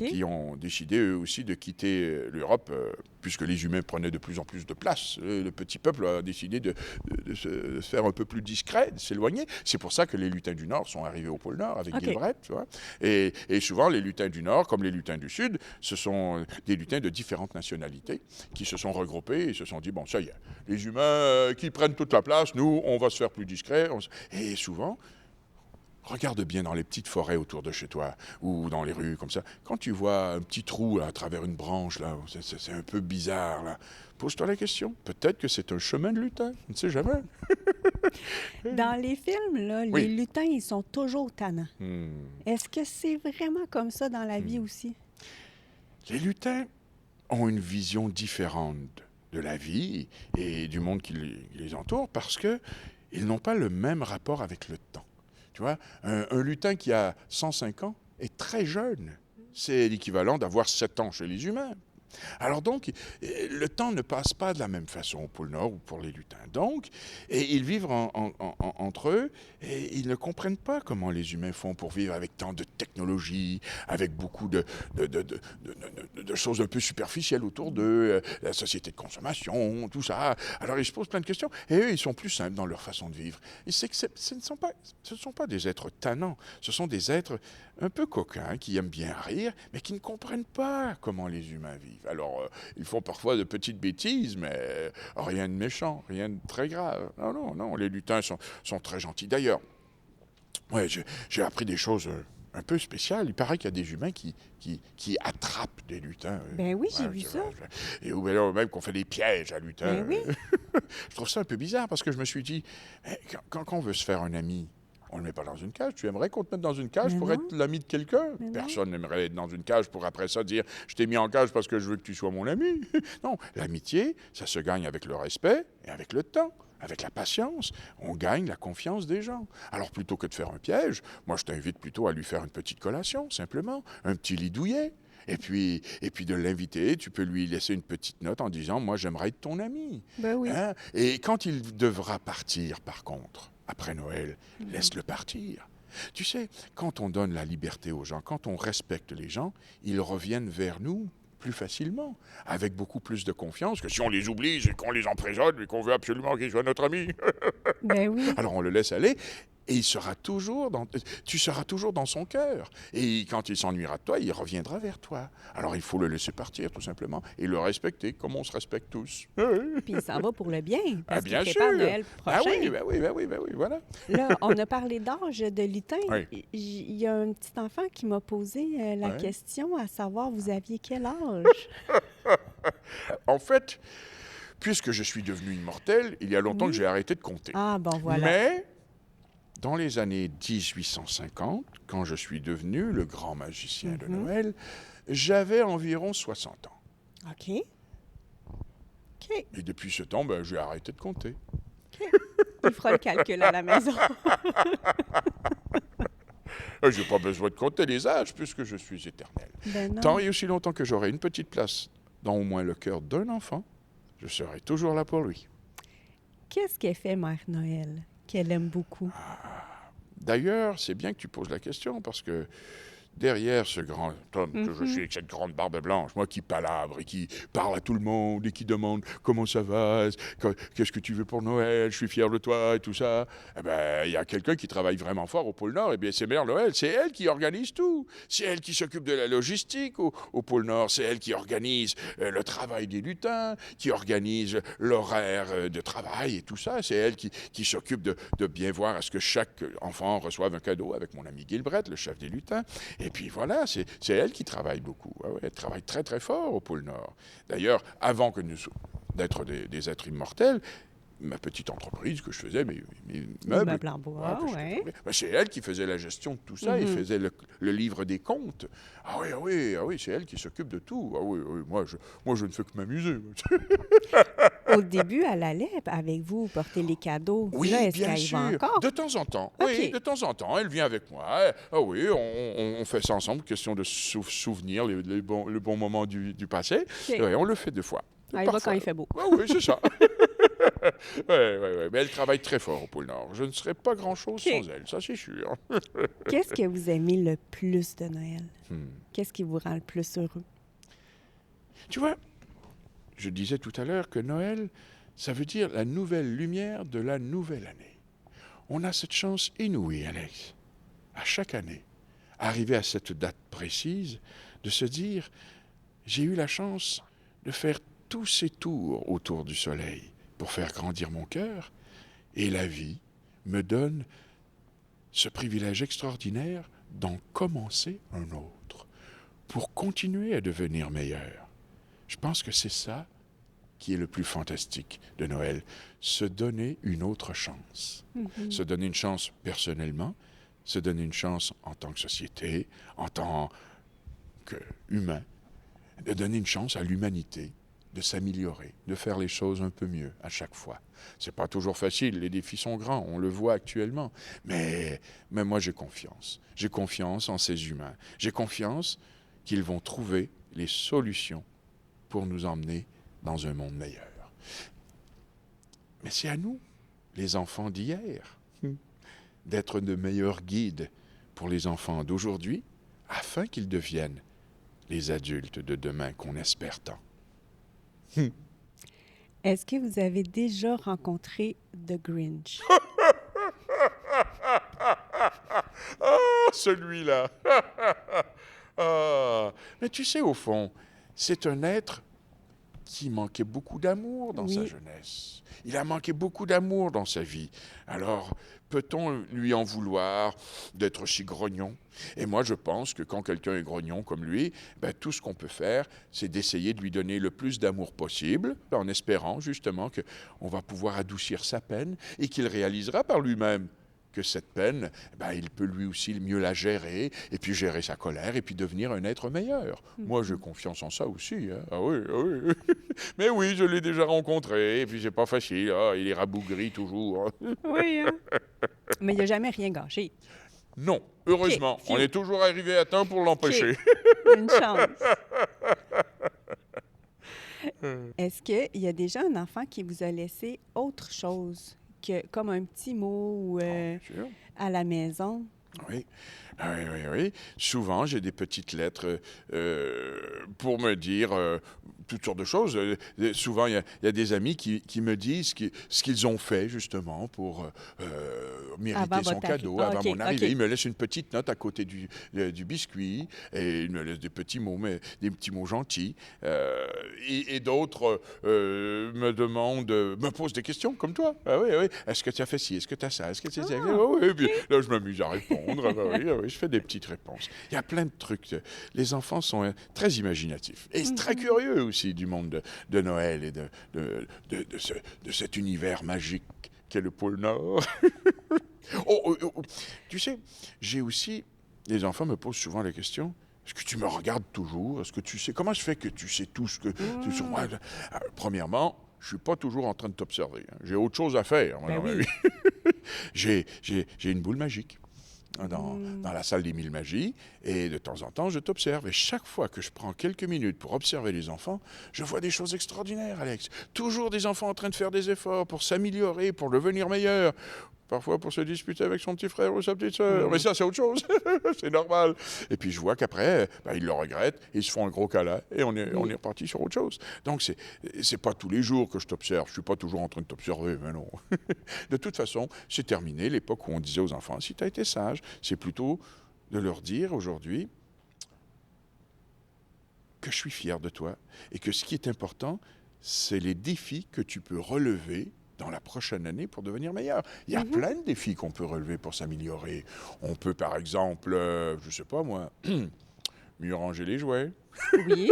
qui ont décidé eux aussi de quitter l'Europe puisque les humains prenaient de plus en plus de place. Le petit peuple a décidé de se faire un peu plus discret, de s'éloigner. C'est pour ça que les lutins du Nord sont arrivés au pôle Nord avec Gilbreth. Tu vois. Et souvent, les lutins du Nord, comme les lutins du Sud, ce sont des lutins de différentes nationalités qui se sont regroupés et se sont dit, bon, ça y est, les humains qui prennent toute la place, nous, on va se faire plus discret. Et souvent, regarde bien dans les petites forêts autour de chez toi ou dans les rues comme ça. Quand tu vois un petit trou là, à travers une branche, là, c'est un peu bizarre. Là. Pose-toi la question. Peut-être que c'est un chemin de lutin. On ne sait jamais. Dans les films, là, les lutins, ils sont toujours tannants. Est-ce que c'est vraiment comme ça dans la vie aussi? Les lutins ont une vision différente de la vie et du monde qui les entoure parce que ils n'ont pas le même rapport avec le temps. Tu vois, un lutin qui a 105 ans est très jeune. C'est l'équivalent d'avoir 7 ans chez les humains. Alors donc, le temps ne passe pas de la même façon au pôle Nord ou pour les lutins. Donc, et ils vivent entre eux et ils ne comprennent pas comment les humains font pour vivre avec tant de technologie, avec beaucoup de choses un peu superficielles autour d'eux, la société de consommation, tout ça. Alors ils se posent plein de questions et eux, ils sont plus simples dans leur façon de vivre. Et c'est que ce ne sont pas des êtres tannants, ce sont des êtres un peu coquins qui aiment bien rire, mais qui ne comprennent pas comment les humains vivent. Alors, ils font parfois de petites bêtises, mais rien de méchant, rien de très grave. Non, les lutins sont très gentils. D'ailleurs, j'ai appris des choses un peu spéciales. Il paraît qu'il y a des humains qui attrapent des lutins. Ben oui, j'ai vu ça. Et même qu'on fait des pièges à lutins. Ben oui. Je trouve ça un peu bizarre parce que je me suis dit, quand on veut se faire un ami, on ne le met pas dans une cage. Tu aimerais qu'on te mette dans une cage pour être l'ami de quelqu'un? Personne n'aimerait être dans une cage pour après ça dire « Je t'ai mis en cage parce que je veux que tu sois mon ami. » Non, l'amitié, ça se gagne avec le respect et avec le temps. Avec la patience, on gagne la confiance des gens. Alors, plutôt que de faire un piège, moi, je t'invite plutôt à lui faire une petite collation, simplement, un petit lit douillet. Et puis de l'inviter, tu peux lui laisser une petite note en disant « Moi, j'aimerais être ton ami. » Ben oui. Hein? Et quand il devra partir, par contre, après Noël, laisse-le partir. Tu sais, quand on donne la liberté aux gens, quand on respecte les gens, ils reviennent vers nous plus facilement, avec beaucoup plus de confiance que si on les oublie et qu'on les emprisonne et qu'on veut absolument qu'ils soient notre ami. Ben oui. Alors on le laisse aller. Et tu seras toujours dans son cœur. Et quand il s'ennuiera de toi, il reviendra vers toi. Alors il faut le laisser partir, tout simplement, et le respecter, comme on se respecte tous. Puis il s'en va pour le bien, parce bien qu'il prépare sûr. Noël prochain. Ben oui, voilà. Là, on a parlé d'âge de lutin. Oui. Il y a un petit enfant qui m'a posé la question, à savoir, vous aviez quel âge? En fait, puisque je suis devenu immortel, il y a longtemps que j'ai arrêté de compter. Ah, bon, voilà. Mais dans les années 1850, quand je suis devenu le grand magicien de Noël, j'avais environ 60 ans. OK. Et depuis ce temps, j'ai arrêté de compter. OK. Il fera le calcul à la maison. Je n'ai pas besoin de compter les âges, puisque je suis éternel. Ben non. Tant et aussi longtemps que j'aurai une petite place dans au moins le cœur d'un enfant, je serai toujours là pour lui. Qu'est-ce qu'elle fait, Mère Noël, qu'elle aime beaucoup? D'ailleurs, c'est bien que tu poses la question, parce que derrière ce grand homme que je suis, avec cette grande barbe blanche, moi qui palabre et qui parle à tout le monde et qui demande comment ça va, qu'est-ce que tu veux pour Noël, je suis fier de toi et tout ça, il y a quelqu'un qui travaille vraiment fort au pôle Nord, et bien c'est Mère Noël, c'est elle qui organise tout. C'est elle qui s'occupe de la logistique au pôle Nord, c'est elle qui organise le travail des lutins, qui organise l'horaire de travail et tout ça, c'est elle qui s'occupe de bien voir à ce que chaque enfant reçoive un cadeau avec mon ami Gilbreth, le chef des lutins. Et puis voilà, c'est elle qui travaille beaucoup. Elle travaille très très fort au pôle Nord. D'ailleurs, avant que nous d'être des êtres immortels, ma petite entreprise que je faisais, mes Les meubles. meubles en bois, que je oui. faisais. Ben, c'est elle qui faisait la gestion de tout ça, et faisait le livre des comptes. Ah oui, ah oui, ah oui, c'est elle qui s'occupe de tout. Ah oui, oui, moi, je ne fais que m'amuser. Au début, elle allait avec vous porter les cadeaux. Oui, Là, est-ce bien qu'elle y va sûr. encore? De temps en temps. OK. Oui, de temps en temps. Elle vient avec moi. Ah oui, on fait ça ensemble. Question de souvenir le bon moment du passé. OK. Oui, on le fait 2 fois. Elle y va Parfois. quand il fait beau. Ah oui, c'est ça. Oui. Mais elle travaille très fort au pôle Nord. Je ne serais pas grand-chose OK. sans elle, ça c'est sûr. Qu'est-ce que vous aimez le plus de Noël? Hmm. Qu'est-ce qui vous rend le plus heureux? Tu vois, je disais tout à l'heure que Noël, ça veut dire la nouvelle lumière de la nouvelle année. On a cette chance inouïe, Alex, à chaque année, arriver à cette date précise, de se dire, j'ai eu la chance de faire tous ces tours autour du soleil pour faire grandir mon cœur, et la vie me donne ce privilège extraordinaire d'en commencer un autre, pour continuer à devenir meilleur. Je pense que c'est ça qui est le plus fantastique de Noël, se donner une autre chance. Se donner une chance personnellement, se donner une chance en tant que société, en tant qu'humain, de donner une chance à l'humanité de s'améliorer, de faire les choses un peu mieux à chaque fois. C'est pas toujours facile, les défis sont grands, on le voit actuellement, mais moi j'ai confiance. J'ai confiance en ces humains. J'ai confiance qu'ils vont trouver les solutions pour nous emmener dans un monde meilleur. Mais c'est à nous, les enfants d'hier, d'être de meilleurs guides pour les enfants d'aujourd'hui, afin qu'ils deviennent les adultes de demain qu'on espère tant. Est-ce que vous avez déjà rencontré The Grinch? Ah, celui-là! Ah, mais tu sais, au fond, c'est un être qui manquait beaucoup d'amour dans sa jeunesse. Il a manqué beaucoup d'amour dans sa vie. Alors, peut-on lui en vouloir d'être si grognon? Et moi, je pense que quand quelqu'un est grognon comme lui, tout ce qu'on peut faire, c'est d'essayer de lui donner le plus d'amour possible, en espérant justement qu'on va pouvoir adoucir sa peine et qu'il réalisera par lui-même que cette peine, il peut lui aussi mieux la gérer, et puis gérer sa colère, et puis devenir un être meilleur. Moi, j'ai confiance en ça aussi. Hein. Ah oui, ah oui. Mais oui, je l'ai déjà rencontré, et puis c'est pas facile. Ah, il est rabougri toujours. Oui, hein? Mais il n'a jamais rien gâché. Non, heureusement. Okay. On est toujours arrivé à temps pour l'empêcher. Okay. Une chance. Est-ce qu'il y a déjà un enfant qui vous a laissé autre chose comme un petit mot à la maison? Oui. Oui. Souvent, j'ai des petites lettres pour me dire toutes sortes de choses. Souvent, il y a des amis qui me disent ce qu'ils ont fait, justement, pour mériter son cadeau avant mon arrivée. Ils me laissent une petite note à côté du biscuit, et ils me laissent des petits mots, mais des petits mots gentils. Et d'autres me posent des questions, comme toi. Ah oui. Est-ce que tu as fait ci? Est-ce que tu as ça? Est-ce que tu as ça? Oui. Puis là, je m'amuse à répondre. Oui, je fais des petites réponses. Il y a plein de trucs. Les enfants sont très imaginatifs et très curieux aussi du monde de Noël et de cet univers magique qu'est le pôle Nord. Tu sais, j'ai aussi... Les enfants me posent souvent la question, est-ce que tu me regardes toujours? Est-ce que tu sais... Comment se fait que tu sais tout ce que... sur moi? Premièrement, je suis pas toujours en train de t'observer. Hein. J'ai autre chose à faire. Dans ma vie. J'ai une boule magique dans la salle des 1000 magies, et de temps en temps, je t'observe. Et chaque fois que je prends quelques minutes pour observer les enfants, je vois des choses extraordinaires, Alex. Toujours des enfants en train de faire des efforts pour s'améliorer, pour devenir meilleurs. Parfois pour se disputer avec son petit frère ou sa petite sœur. Mais ça, c'est autre chose. C'est normal. Et puis, je vois qu'après, ils le regrettent, ils se font un gros câlin, et on est reparti sur autre chose. Donc, c'est pas tous les jours que je t'observe. Je suis pas toujours en train de t'observer, mais non. De toute façon, c'est terminé l'époque où on disait aux enfants, si tu as été sage, c'est plutôt de leur dire aujourd'hui que je suis fier de toi, et que ce qui est important, c'est les défis que tu peux relever dans la prochaine année pour devenir meilleur. Il y a plein de défis qu'on peut relever pour s'améliorer. On peut, par exemple, je sais pas moi, mieux ranger les jouets. Oui.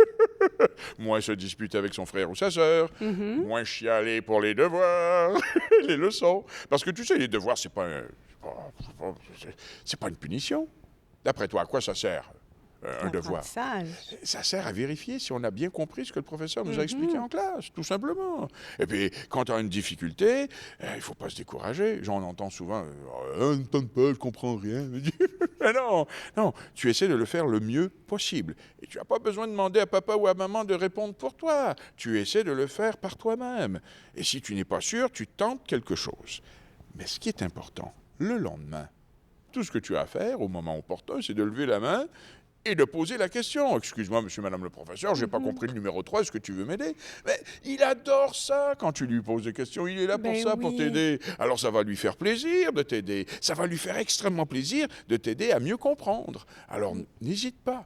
moins se disputer avec son frère ou sa sœur, Mhm. moins chialer pour les devoirs, les leçons. Parce que tu sais, les devoirs, c'est pas une punition. D'après toi, à quoi ça sert, un devoir? L'apprentissage. Ça sert à vérifier si on a bien compris ce que le professeur nous a expliqué en classe, tout simplement. Et puis, quand tu as une difficulté, il ne faut pas se décourager. J'en entends souvent, ne t'en pas, je comprends rien. Mais non, non, tu essaies de le faire le mieux possible. Et tu n'as pas besoin de demander à papa ou à maman de répondre pour toi. Tu essaies de le faire par toi-même. Et si tu n'es pas sûr, tu tentes quelque chose. Mais ce qui est important, le lendemain, tout ce que tu as à faire au moment opportun, c'est de lever la main et de poser la question. Excuse-moi, monsieur, madame le professeur, j'ai pas compris le numéro 3, est-ce que tu veux m'aider? Mais il adore ça quand tu lui poses des questions. Il est là pour Ben ça, pour oui. t'aider. Alors ça va lui faire plaisir de t'aider. Ça va lui faire extrêmement plaisir de t'aider à mieux comprendre. Alors n'hésite pas.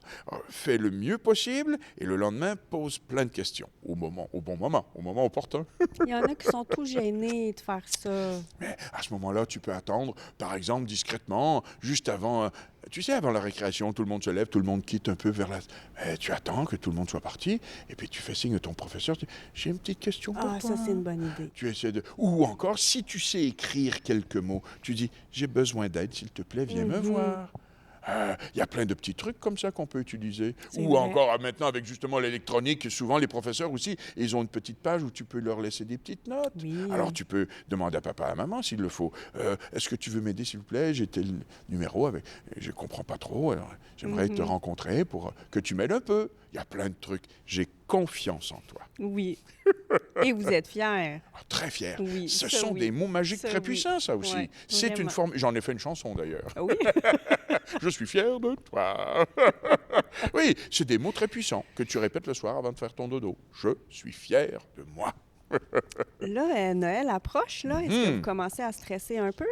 Fais le mieux possible et le lendemain, pose plein de questions. Au bon moment opportun. Il y en a qui sont tout gênés de faire ça. Mais à ce moment-là, tu peux attendre, par exemple, discrètement, juste avant, tu sais, avant la récréation, tout le monde se lève, tout le monde quitte un peu vers la... tu attends que tout le monde soit parti, et puis tu fais signe à ton professeur, tu dis, j'ai une petite question pour Ah, toi. ça, c'est une bonne idée. Tu essaies de... Ou encore, si tu sais écrire quelques mots, tu dis, j'ai besoin d'aide, s'il te plaît, viens me voir. Il y a plein de petits trucs comme ça qu'on peut utiliser. C'est Ou vrai. encore, maintenant, avec justement l'électronique, souvent les professeurs aussi, ils ont une petite page où tu peux leur laisser des petites notes. Oui. Alors, tu peux demander à papa et à maman s'il le faut. Est-ce que tu veux m'aider, s'il vous plaît? J'ai tel numéro avec... Je ne comprends pas trop, alors j'aimerais te rencontrer pour que tu m'aides un peu. Il y a plein de trucs. J'ai confiance en toi. Oui. Et vous êtes fiers. Ah, très fier. Oui, Ce ça, sont oui. des mots magiques Ça, très oui. puissants, ça aussi. Ouais, C'est une vraiment. forme... J'en ai fait une chanson, d'ailleurs. Ah oui? Je suis fier de toi. Oui, c'est des mots très puissants que tu répètes le soir avant de faire ton dodo. Je suis fier de moi. Là, Noël approche, là. Est-ce que vous commencez à stresser un peu?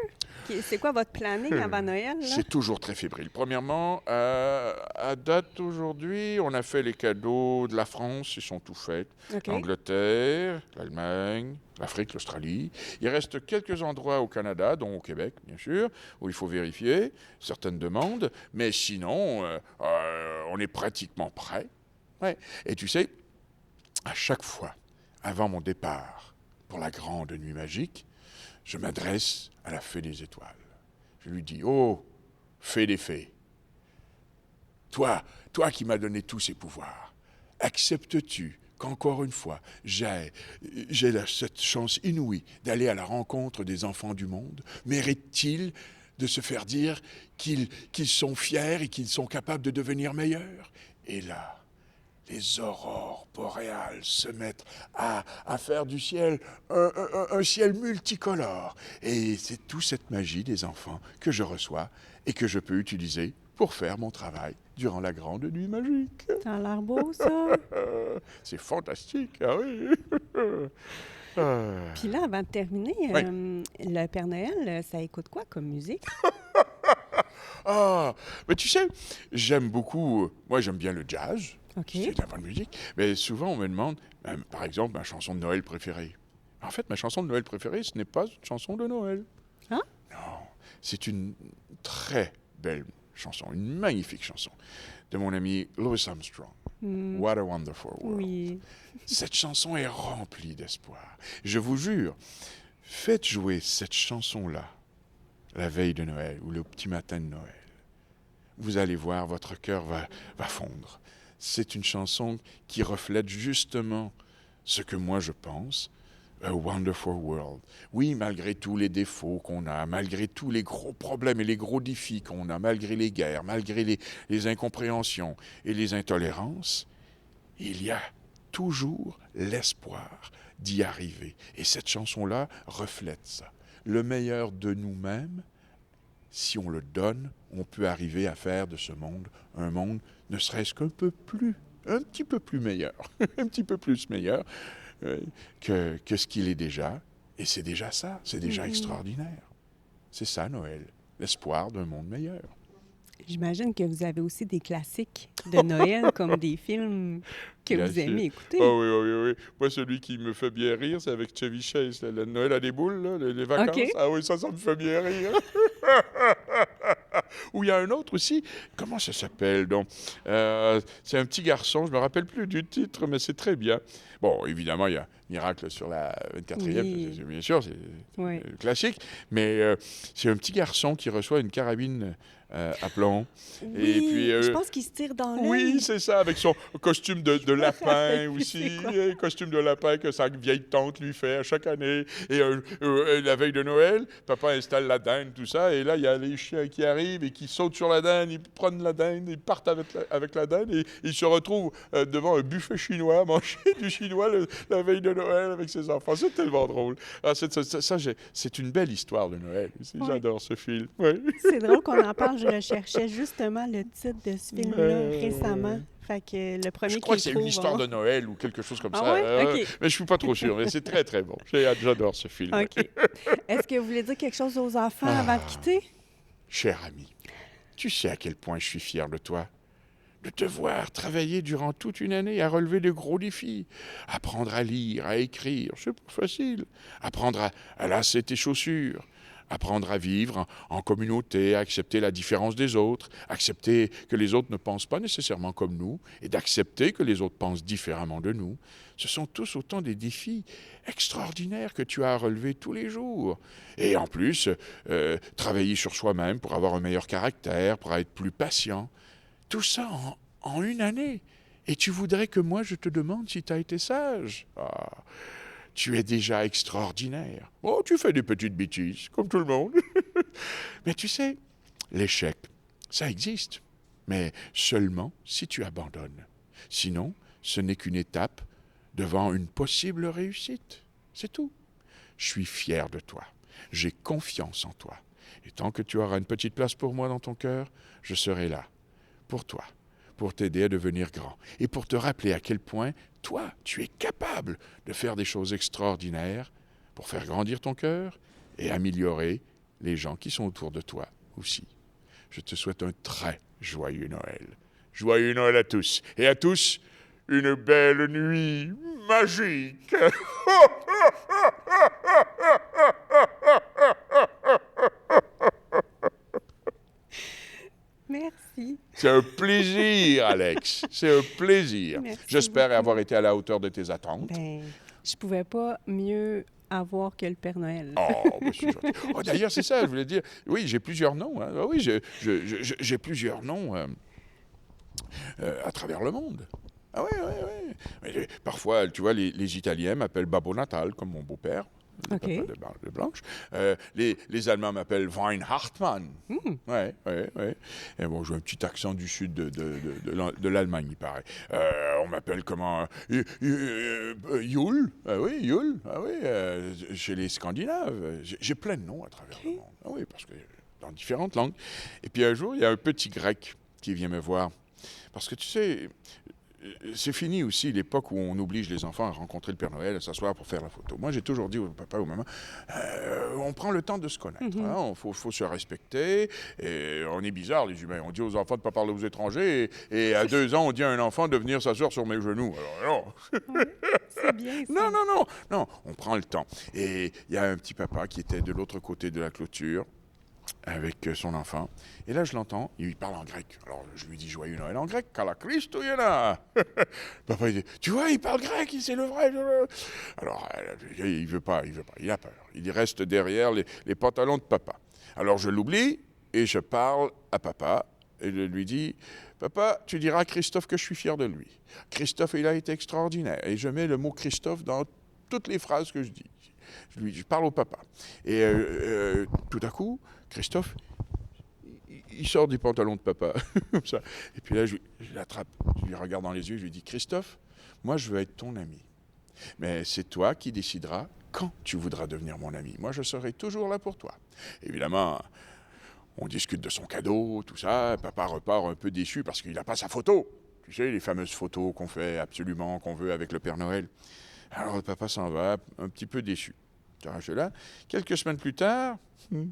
C'est quoi votre planning avant Noël, là? C'est toujours très fébrile. Premièrement, à date aujourd'hui, on a fait les cadeaux de la France, ils sont tout faits. OK. L'Angleterre, l'Allemagne, l'Afrique, l'Australie. Il reste quelques endroits au Canada, dont au Québec, bien sûr, où il faut vérifier certaines demandes. Mais sinon, on est pratiquement prêt. Ouais. Et tu sais, à chaque fois, avant mon départ pour la grande nuit magique, je m'adresse à la fée des étoiles. Je lui dis, oh, fée des fées, toi qui m'as donné tous ces pouvoirs, acceptes-tu qu'encore une fois, j'ai cette chance inouïe d'aller à la rencontre des enfants du monde? Méritent-ils de se faire dire qu'ils sont fiers et qu'ils sont capables de devenir meilleurs? Et là, les aurores boréales se mettent à faire du ciel un ciel multicolore. Et c'est toute cette magie des enfants que je reçois et que je peux utiliser pour faire mon travail durant la grande nuit magique. Ça a l'air beau, ça. C'est fantastique, ah oui. Puis là, avant de terminer, Oui. le Père Noël, ça écoute quoi comme musique? Ah, mais tu sais, j'aime beaucoup, moi j'aime bien le jazz. OK. C'est de la bonne musique. Mais souvent, on me demande, par exemple, ma chanson de Noël préférée. En fait, ma chanson de Noël préférée, ce n'est pas une chanson de Noël. Hein? Non, c'est une très belle chanson, une magnifique chanson de mon ami Louis Armstrong. What a Wonderful World. Oui. Cette chanson est remplie d'espoir. Je vous jure, faites jouer cette chanson-là la veille de Noël ou le petit matin de Noël. Vous allez voir, votre cœur va fondre. C'est une chanson qui reflète justement ce que moi je pense, A Wonderful World. Oui, malgré tous les défauts qu'on a, malgré tous les gros problèmes et les gros défis qu'on a, malgré les guerres, malgré les incompréhensions et les intolérances, il y a toujours l'espoir d'y arriver. Et cette chanson-là reflète ça. Le meilleur de nous-mêmes, si on le donne, on peut arriver à faire de ce monde un monde ne serait-ce un petit peu plus meilleur, un petit peu plus meilleur que ce qu'il est déjà. Et c'est déjà ça, c'est déjà extraordinaire. C'est ça, Noël, l'espoir d'un monde meilleur. J'imagine que vous avez aussi des classiques de Noël, comme des films que Bien vous sûr. aimez écouter. Oh oui, oui, oui. Moi, celui qui me fait bien rire, c'est avec Chevy Chase, le Noël à des boules, là, les vacances. OK. Ah oui, ça me fait bien rire. Ou il y a un autre aussi, comment ça s'appelle donc? C'est un petit garçon, je ne me rappelle plus du titre, mais c'est très bien. Bon, évidemment, il y a Miracle sur la 24e, Oui. bien sûr, c'est Oui. classique, mais c'est un petit garçon qui reçoit une carabine à plomb. Et puis, Oui, je pense qu'il se tire dans oui, l'œil. c'est ça, avec son costume de Je me rappelle lapin plus aussi, c'est quoi. costume de lapin que sa vieille tante lui fait à chaque année. Et la veille de Noël, papa installe la dinde, tout ça, et là, il y a les chiens qui arrivent et qui sautent sur la dinde, ils prennent la dinde, ils partent avec la dinde, et ils se retrouvent devant un buffet chinois, à manger du chinois la veille de Noël avec ses enfants. C'est tellement drôle. Ah, c'est une belle histoire de Noël. Oui. J'adore ce film. Ouais. C'est drôle qu'on en parle. Je recherchais justement le titre de ce film-là récemment. Fait que le premier Je crois qui que c'est trouve, une histoire de Noël ou quelque chose comme Ah ça. ouais? OK. Mais je suis pas trop sûr. Mais c'est très, très bon. J'adore ce film. OK. Est-ce que vous voulez dire quelque chose aux enfants avant de quitter? Cher ami, tu sais à quel point je suis fier de toi. De te voir travailler durant toute une année à relever de gros défis. Apprendre à lire, à écrire, c'est pas facile. Apprendre à lasser tes chaussures. Apprendre à vivre en communauté, à accepter la différence des autres, accepter que les autres ne pensent pas nécessairement comme nous et d'accepter que les autres pensent différemment de nous. Ce sont tous autant des défis extraordinaires que tu as à relever tous les jours. Et en plus, travailler sur soi-même pour avoir un meilleur caractère, pour être plus patient. Tout ça en une année. Et tu voudrais que moi je te demande si tu as été sage. Ah, tu es déjà extraordinaire. Oh, tu fais des petites bêtises, comme tout le monde. Mais tu sais, l'échec, ça existe. Mais seulement si tu abandonnes. Sinon, ce n'est qu'une étape devant une possible réussite. C'est tout. Je suis fier de toi. J'ai confiance en toi. Et tant que tu auras une petite place pour moi dans ton cœur, je serai là. Pour toi, pour t'aider à devenir grand et pour te rappeler à quel point, toi, tu es capable de faire des choses extraordinaires pour faire grandir ton cœur et améliorer les gens qui sont autour de toi aussi. Je te souhaite un très joyeux Noël. Joyeux Noël à tous. Et à tous, une belle nuit magique. Merci. C'est un plaisir, Alex. C'est un plaisir. Merci J'espère beaucoup. avoir été à la hauteur de tes attentes. Ben, je pouvais pas mieux avoir que le Père Noël. Oh, ben, c'est gentil. Oh, d'ailleurs, c'est ça, je voulais dire. Oui, j'ai plusieurs noms. Hein. Ah oui, j'ai plusieurs noms à travers le monde. Ah oui, oui, oui. Mais, parfois, tu vois, les Italiens m'appellent Babbo Natal, comme mon beau-père. Le OK. papa de Blanche. Les Allemands m'appellent Weinhartmann. Oui, oui, oui. Et bon, j'ai un petit accent du sud de l'Allemagne, il paraît. On m'appelle comment Yule. Ah oui, Yule. Ah oui, chez les Scandinaves. J'ai plein de noms à travers le monde. Ah oui, parce que dans différentes langues. Et puis un jour, il y a un petit grec qui vient me voir. Parce que tu sais, c'est fini aussi l'époque où on oblige les enfants à rencontrer le Père Noël, à s'asseoir pour faire la photo. Moi, j'ai toujours dit au papa et aux mamans, on prend le temps de se connaître. Hein, faut se respecter. Et on est bizarre, les humains. On dit aux enfants de ne pas parler aux étrangers. Et à 2 ans, on dit à un enfant de venir s'asseoir sur mes genoux. Alors, non. Oui, c'est bien ça. Non, on prend le temps. Et il y a un petit papa qui était de l'autre côté de la clôture avec son enfant. Et là, je l'entends, il parle en grec. Alors, je lui dis Joyeux Noël en grec, Kala Christo Yana. Papa, il dit, tu vois, il parle grec, c'est le vrai. Alors, il veut pas, il a peur. Il reste derrière les pantalons de papa. Alors, je l'oublie et je parle à papa et je lui dis, papa, tu diras à Christophe que je suis fier de lui. Christophe, il a été extraordinaire. Et je mets le mot Christophe dans toutes les phrases que je dis. Je parle au papa. Et tout à coup, Christophe, il sort des pantalons de papa, comme ça. Et puis là, je l'attrape, je lui regarde dans les yeux, je lui dis, Christophe, moi, je veux être ton ami. Mais c'est toi qui décideras quand tu voudras devenir mon ami. Moi, je serai toujours là pour toi. Évidemment, on discute de son cadeau, tout ça. Papa repart un peu déçu parce qu'il n'a pas sa photo. Tu sais, les fameuses photos qu'on fait absolument, qu'on veut avec le Père Noël. Alors, le papa s'en va, un petit peu déçu. Là. Quelques semaines plus tard, il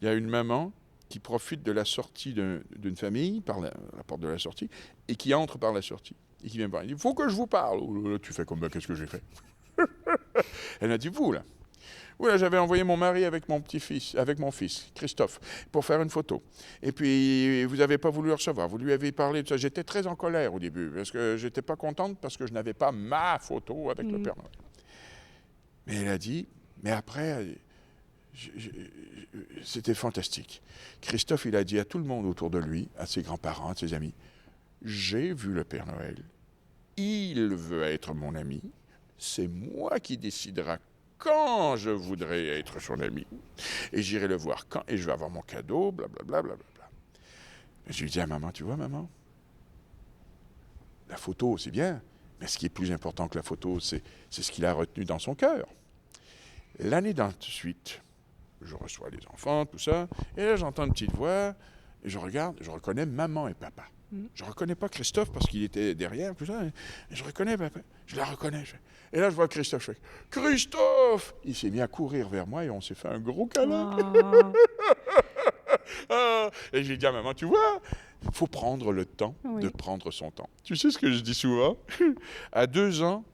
y a une maman qui profite de la sortie d'une famille, par la porte de la sortie, et qui entre par la sortie. Et qui vient me voir. Il dit, il faut que je vous parle. Là, tu fais comme, qu'est-ce que j'ai fait? Elle m'a dit, vous, là, Voilà, j'avais envoyé mon mari avec mon petit-fils, avec mon fils, Christophe, pour faire une photo. Et puis, vous n'avez pas voulu le recevoir. Vous lui avez parlé de ça. J'étais très en colère au début, parce que je n'étais pas contente parce que je n'avais pas ma photo avec le Père Noël. Mais elle a dit, mais après, c'était fantastique. Christophe, il a dit à tout le monde autour de lui, à ses grands-parents, à ses amis, j'ai vu le Père Noël. Il veut être mon ami. C'est moi qui décidera quand je voudrais être son ami. Et j'irai le voir quand, et je vais avoir mon cadeau, blablabla. Blablabla. Je lui dis à maman, tu vois, maman, la photo, c'est bien, mais ce qui est plus important que la photo, c'est ce qu'il a retenu dans son cœur. L'année d'ensuite, je reçois les enfants, tout ça, et là, j'entends une petite voix, et je regarde, je reconnais maman et papa. Je ne reconnais pas Christophe parce qu'il était derrière, tout ça. Je reconnais papa. Je la reconnais. Et là, je vois Christophe. Je fais « Christophe !» Il s'est mis à courir vers moi et on s'est fait un gros câlin. Et j'ai dit à maman, tu vois, il faut prendre le temps de prendre son temps. Tu sais ce que je dis souvent? À 2 ans,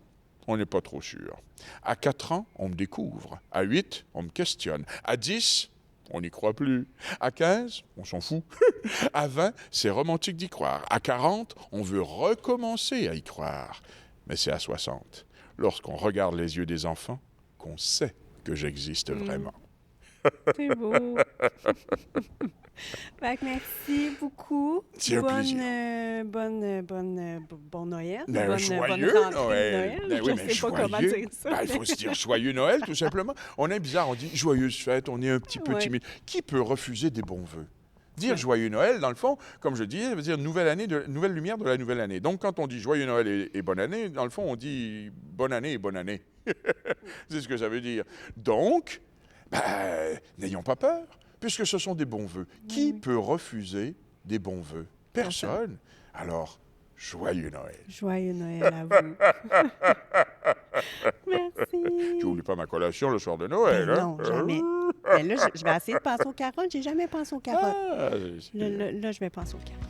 on n'est pas trop sûr. À 4 ans, on me découvre. À 8, on me questionne. À 10, on n'y croit plus. À 15, on s'en fout. À 20, c'est romantique d'y croire. À 40, on veut recommencer à y croire. Mais c'est à 60, lorsqu'on regarde les yeux des enfants, qu'on sait que j'existe vraiment. C'est beau. Fait que merci beaucoup. C'est un plaisir. Bon Noël. Joyeux bonne Noël. Noël. Je ne sais pas comment dire ça. Il faut se dire joyeux Noël, tout simplement. On est bizarre, on dit joyeuse fête, on est un petit peu timide. Qui peut refuser des bons vœux? Dire joyeux Noël, dans le fond, comme je dis, ça veut dire nouvelle lumière de la nouvelle année. Donc, quand on dit joyeux Noël et bonne année, dans le fond, on dit bonne année et bonne année. C'est ce que ça veut dire. Donc, n'ayons pas peur, puisque ce sont des bons vœux. Qui peut refuser des bons vœux? Personne. Alors, joyeux Noël. Joyeux Noël à vous. Merci. Tu n'oublies pas ma collation le soir de Noël, hein? Non, jamais. Mais là, je vais essayer de penser aux carottes. J'ai jamais pensé aux carottes. Là, je vais penser aux carottes.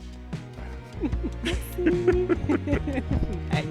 Merci. Aïe.